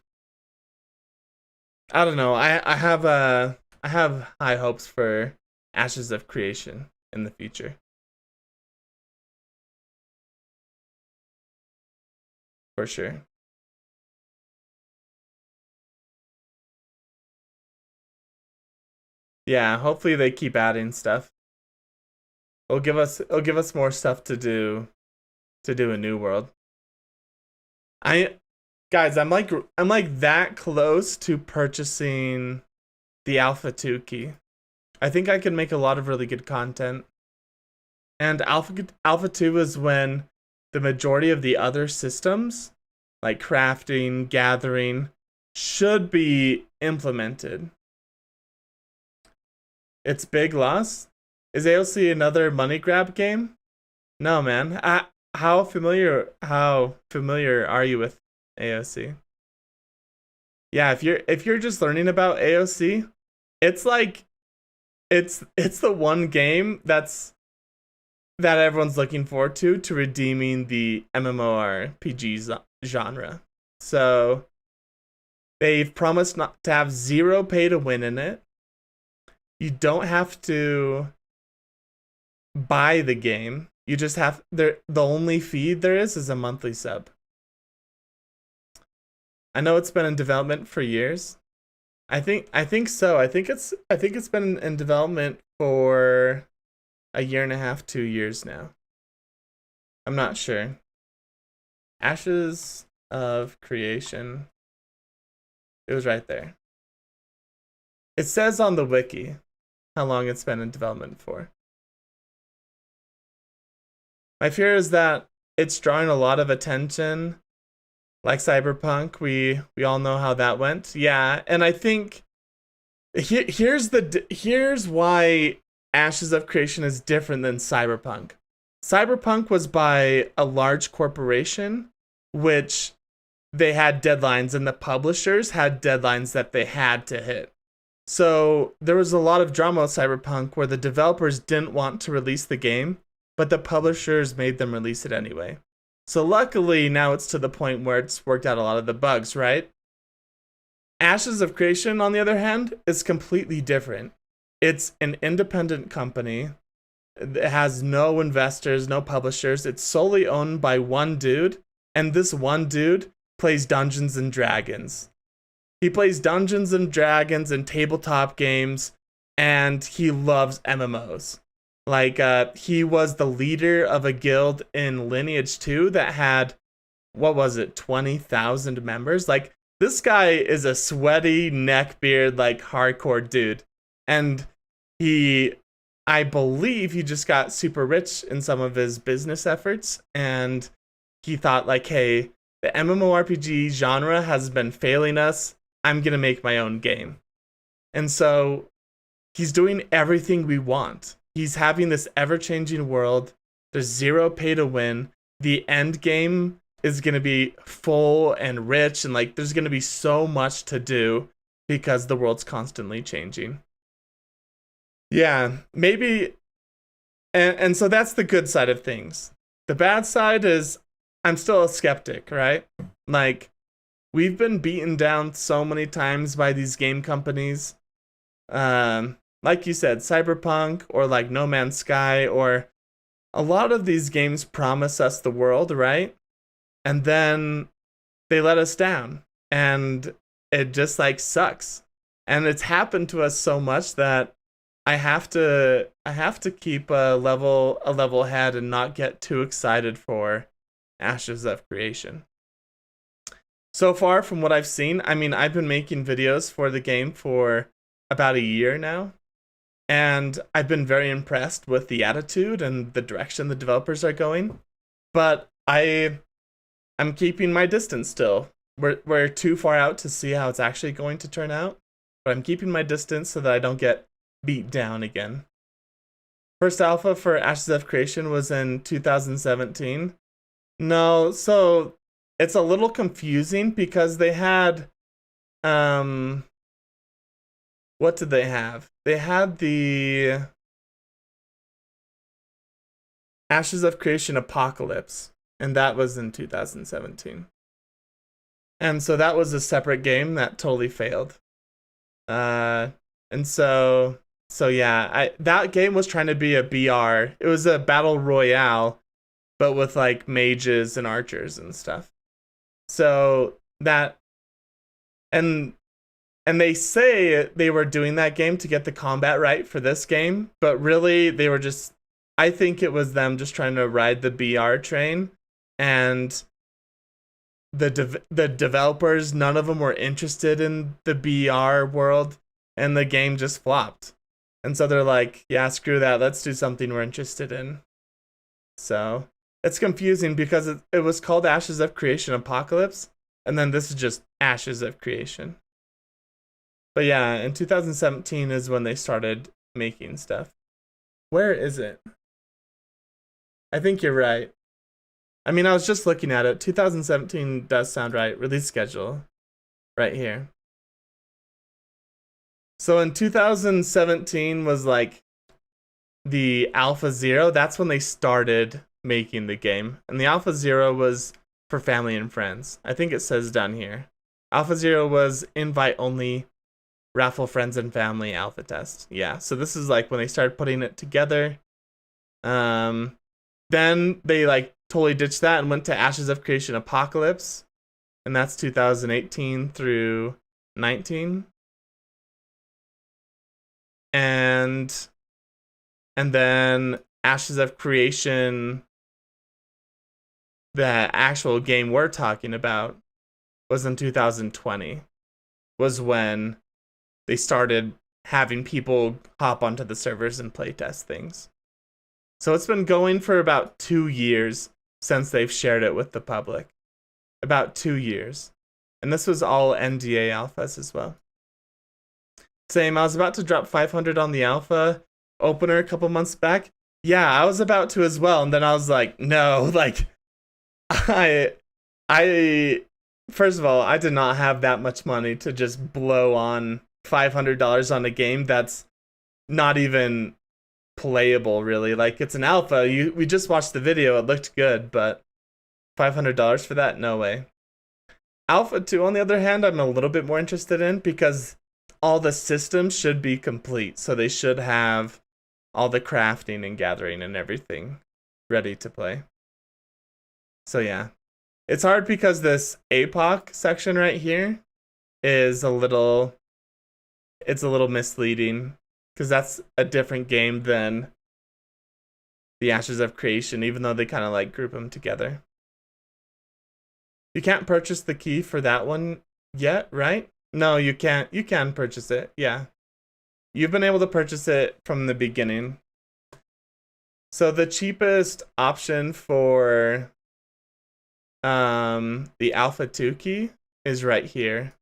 S1: I don't know. I have high hopes for Ashes of Creation in the future. For sure. Yeah, hopefully they keep adding stuff. It'll give us more stuff to do in New World. Guys, I'm like that close to purchasing the Alpha 2 key. I think I can make a lot of really good content. And Alpha 2 is when the majority of the other systems, like crafting, gathering, should be implemented. It's big loss. Is AOC another money grab game? No, man. How familiar are you with AOC? Yeah, if you're just learning about AOC, it's like it's the one game that everyone's looking forward to redeeming the MMORPG genre. So they've promised not to have 0 pay to win in it. you don't have to buy the game. You just have the only fee there is a monthly sub. I know it's been in development for years. I think so. I think it's been in development for a year and a half, 2 years now. I'm not sure. Ashes of Creation. It was right there. It says on the wiki how long it's been in development for. My fear is that it's drawing a lot of attention, like Cyberpunk. We all know how that went. Yeah, and I think here's why Ashes of Creation is different than Cyberpunk. Cyberpunk was by a large corporation, which they had deadlines, and the publishers had deadlines that they had to hit. So there was a lot of drama with Cyberpunk where the developers didn't want to release the game, but the publishers made them release it anyway. So luckily now it's to the point where it's worked out a lot of the bugs, right? Ashes of Creation, on the other hand, is completely different. It's an independent company. It has no investors, no publishers. It's solely owned by one dude, and this one dude plays Dungeons and Dragons. He plays Dungeons and Dragons and tabletop games, and he loves MMOs. Like, he was the leader of a guild in Lineage 2 that had, 20,000 members? Like, this guy is a sweaty, neckbeard, like, hardcore dude. And I believe he just got super rich in some of his business efforts, and he thought, like, hey, the MMORPG genre has been failing us. I'm going to make my own game. And so he's doing everything we want. He's having this ever-changing world. There's zero pay to win. The end game is going to be full and rich, and like there's going to be so much to do because the world's constantly changing. Yeah, maybe. And so that's the good side of things. The bad side is I'm still a skeptic, right? Like, we've been beaten down so many times by these game companies. Like you said, Cyberpunk or like No Man's Sky, or a lot of these games promise us the world, right? And then they let us down, and it just like sucks. And it's happened to us so much that I have to keep a level head and not get too excited for Ashes of Creation. So far from what I've seen, I mean, I've been making videos for the game for about a year now, and I've been very impressed with the attitude and the direction the developers are going. But I'm keeping my distance still. We're too far out to see how it's actually going to turn out, but I'm keeping my distance so that I don't get beat down again. First alpha for Ashes of Creation was in 2017. No, so it's a little confusing because they had what did they have? They had the Ashes of Creation Apocalypse, and that was in 2017. And so that was a separate game that totally failed. And so yeah, that game was trying to be a BR. It was a battle royale, but with like mages and archers and stuff. So that, and they say they were doing that game to get the combat right for this game, but really they were just, I think it was them just trying to ride the BR train, and the developers, none of them were interested in the BR world, and the game just flopped. And so they're like, yeah, screw that, let's do something we're interested in. So it's confusing because it was called Ashes of Creation Apocalypse, and then this is just Ashes of Creation. But yeah, in 2017 is when they started making stuff. Where is it? I think you're right. I mean, I was just looking at it. 2017 does sound right. Release schedule. Right here. So in 2017 was like the Alpha Zero. That's when they started making the game. And the Alpha Zero was for family and friends. I think it says down here. Alpha Zero was invite only. Raffle Friends and Family alpha test. Yeah, so this is like when they started putting it together. Then they like totally ditched that and went to Ashes of Creation Apocalypse, and that's 2018 through 19. And then Ashes of Creation, the actual game we're talking about, was in 2020. Was when they started having people hop onto the servers and play test things. So it's been going for about 2 years since they've shared it with the public. About 2 years. And this was all NDA alphas as well. Same, I was about to drop 500 on the alpha opener a couple months back. Yeah, I was about to as well. And then I was like, no, like, I first of all, I did not have that much money to just blow on $500 on a game that's not even playable, really. Like, it's an alpha. We just watched the video. It looked good, but $500 for that? No way. Alpha 2, on the other hand, I'm a little bit more interested in because all the systems should be complete. So they should have all the crafting and gathering and everything ready to play. So yeah. It's hard because this APOC section right here is a little misleading because that's a different game than the Ashes of Creation, even though they kind of like group them together. You can't purchase the key for that one yet, right? No, you can't. You can purchase it. Yeah. You've been able to purchase it from the beginning. So the cheapest option for the Alpha 2 key is right here,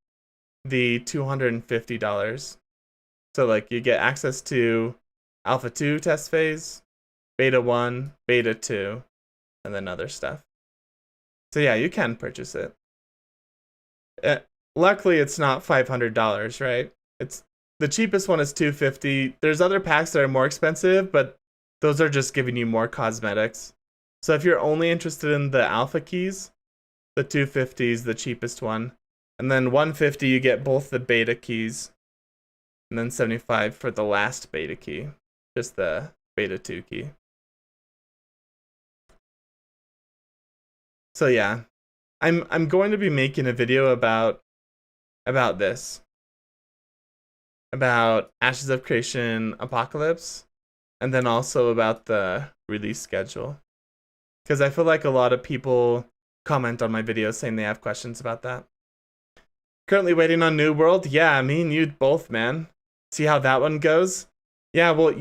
S1: the $250. So like you get access to Alpha 2 test phase, Beta 1, Beta 2, and then other stuff. So yeah, you can purchase it. Luckily, it's not $500, right? It's the cheapest one is $250. There's other packs that are more expensive, but those are just giving you more cosmetics. So if you're only interested in the alpha keys, the $250 is the cheapest one. And then $150 you get both the beta keys. And then $75 for the last beta key. Just the beta 2 key. So yeah. I'm going to be making a video about this. About Ashes of Creation Apocalypse. And then also about the release schedule. Because I feel like a lot of people comment on my videos saying they have questions about that. Currently waiting on New World. Yeah, me and you both, man. See how that one goes? Yeah, well,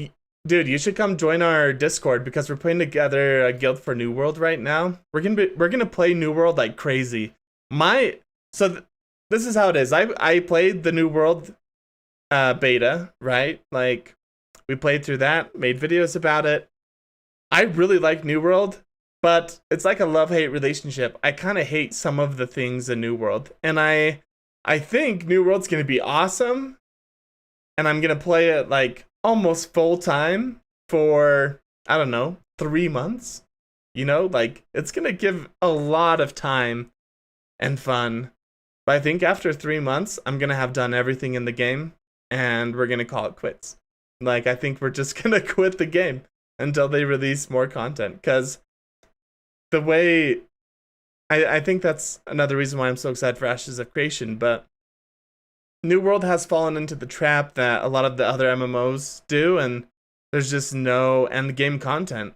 S1: dude, you should come join our Discord because we're putting together a guild for New World right now. We're gonna play New World like crazy. This is how it is. I played the New World beta, right? Like, we played through that, made videos about it. I really like New World, but it's like a love-hate relationship. I kind of hate some of the things in New World, and I think New World's gonna be awesome, and I'm gonna play it like almost full time for, I don't know, 3 months. You know, like, it's gonna give a lot of time and fun. But I think after 3 months, I'm gonna have done everything in the game, and we're gonna call it quits. Like, I think we're just gonna quit the game until they release more content. Because the way, I think that's another reason why I'm so excited for Ashes of Creation, but New World has fallen into the trap that a lot of the other MMOs do, and there's just no end game content.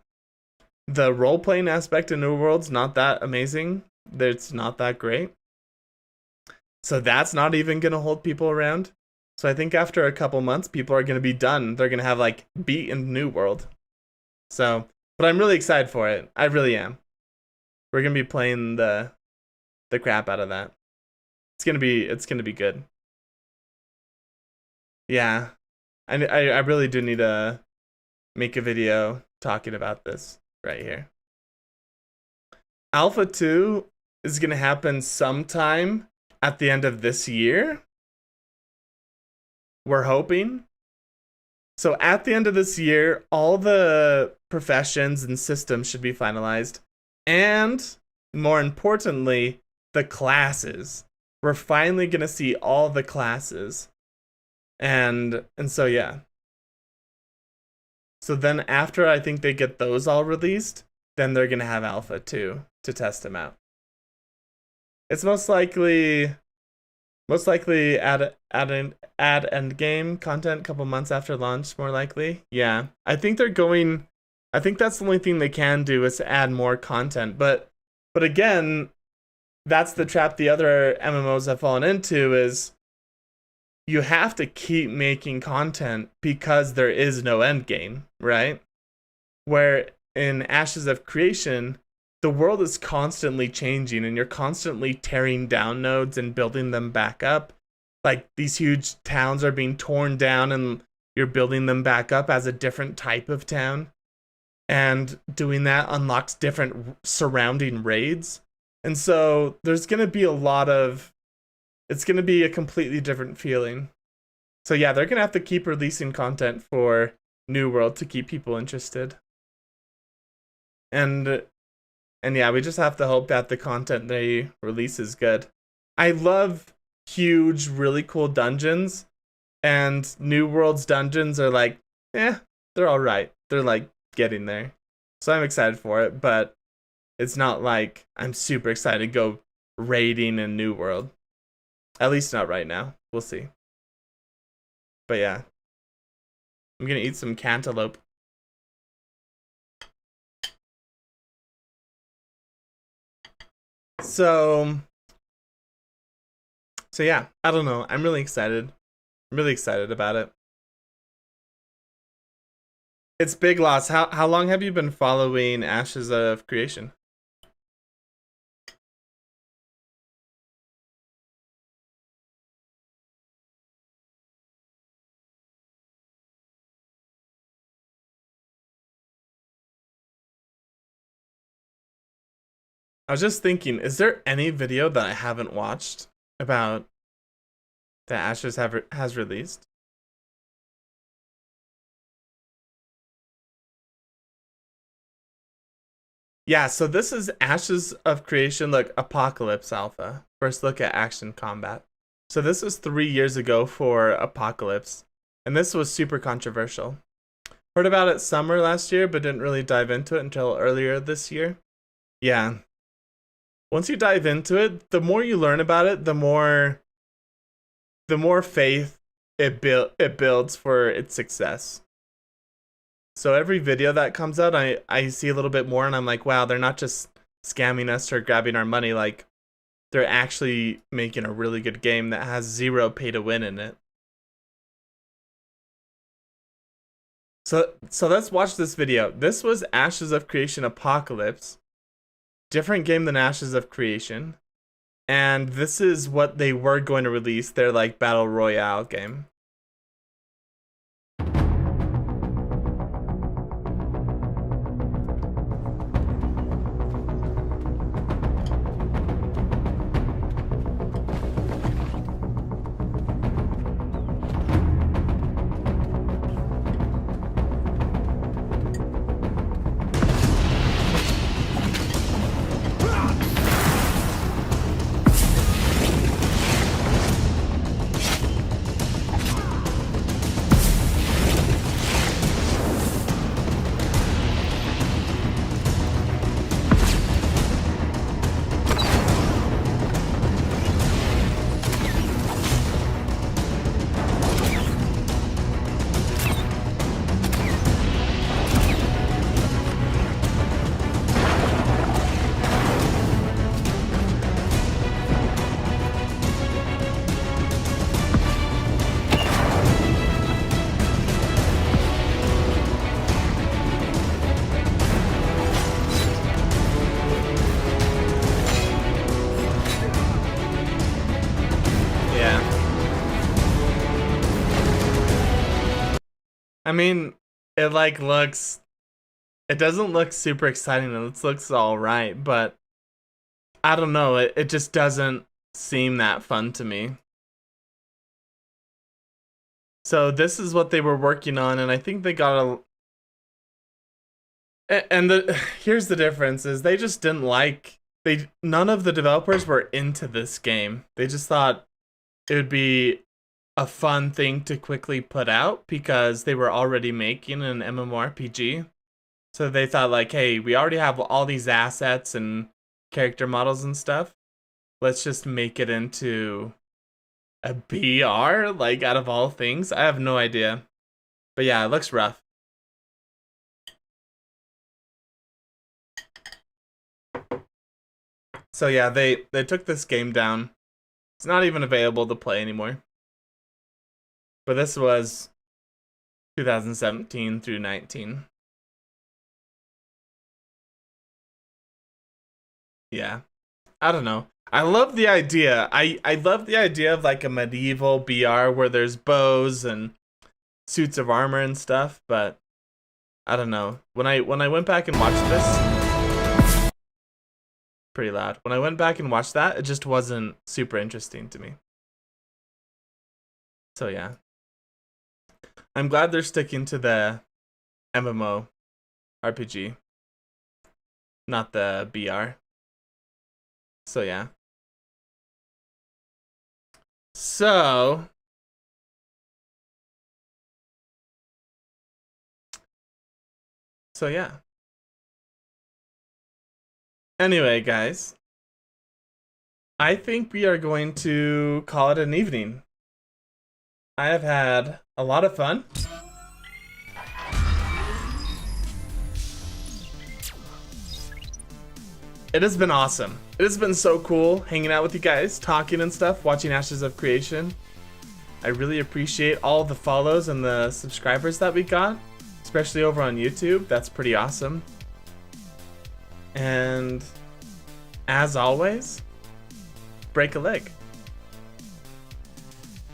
S1: The role-playing aspect in New World's not that amazing. It's not that great. So that's not even going to hold people around. So I think after a couple months, people are going to be done. They're going to have, like, beaten New World. So, but I'm really excited for it. I really am. We're going to be playing the crap out of that. It's going to be good. Yeah. I really do need to make a video talking about this right here. Alpha 2 is going to happen sometime at the end of this year. We're hoping. So at the end of this year, all the professions and systems should be finalized. And more importantly, the classes. We're finally going to see all the classes. And so yeah. So then after I think they get those all released, then they're gonna have alpha too to test them out. It's most likely add end game content a couple months after launch, more likely. Yeah. I think that's the only thing they can do is to add more content. But again, that's the trap the other MMOs have fallen into, is you have to keep making content because there is no end game, right? Where in Ashes of Creation, the world is constantly changing and you're constantly tearing down nodes and building them back up. Like these huge towns are being torn down and you're building them back up as a different type of town. And doing that unlocks different surrounding raids. And so there's going to be it's going to be a completely different feeling. So yeah, they're going to have to keep releasing content for New World to keep people interested. And yeah, we just have to hope that the content they release is good. I love huge, really cool dungeons, and New World's dungeons are like, they're all right. They're like getting there. So I'm excited for it, but it's not like I'm super excited to go raiding in New World. At least not right now. We'll see. But yeah, I'm gonna eat some cantaloupe. So yeah, I don't know. I'm really excited. I'm really excited about it. It's big loss. How long have you been following Ashes of Creation? I was just thinking, is there any video that I haven't watched about that Ashes has released? Yeah, so this is Ashes of Creation, like Apocalypse Alpha. First look at action combat. So this was 3 years ago for Apocalypse, and this was super controversial. Heard about it summer last year, but didn't really dive into it until earlier this year. Yeah. Once you dive into it, the more you learn about it, the more faith it builds for its success. So every video that comes out, I see a little bit more, and I'm like, wow, they're not just scamming us or grabbing our money. Like, they're actually making a really good game that has zero pay to win in it. So let's watch this video. This was Ashes of Creation Apocalypse. Different game than Ashes of Creation. And this is what they were going to release, their like Battle Royale game. I mean, it doesn't look super exciting. It looks all right, but I don't know. It just doesn't seem that fun to me. So this is what they were working on, and I think they got here's the difference: is they just didn't none of the developers were into this game. They just thought it would be a fun thing to quickly put out because they were already making an MMORPG. So they thought like, hey, we already have all these assets and character models and stuff. Let's just make it into a BR, like out of all things. I have no idea. But yeah, it looks rough. So yeah, they took this game down. It's not even available to play anymore. But this was 2017 through 19. Yeah. I don't know. I love the idea. I love the idea of like a medieval BR where there's bows and suits of armor and stuff, but I don't know. When I went back and watched this, pretty loud. When I went back and watched that, it just wasn't super interesting to me. So yeah. I'm glad they're sticking to the MMO RPG, not the BR. So yeah. So yeah. Anyway, guys, I think we are going to call it an evening. I have had a lot of fun. It has been awesome. It has been so cool hanging out with you guys, talking and stuff, watching Ashes of Creation. I really appreciate all the follows and the subscribers that we got, especially over on YouTube. That's pretty awesome. And as always, break a leg.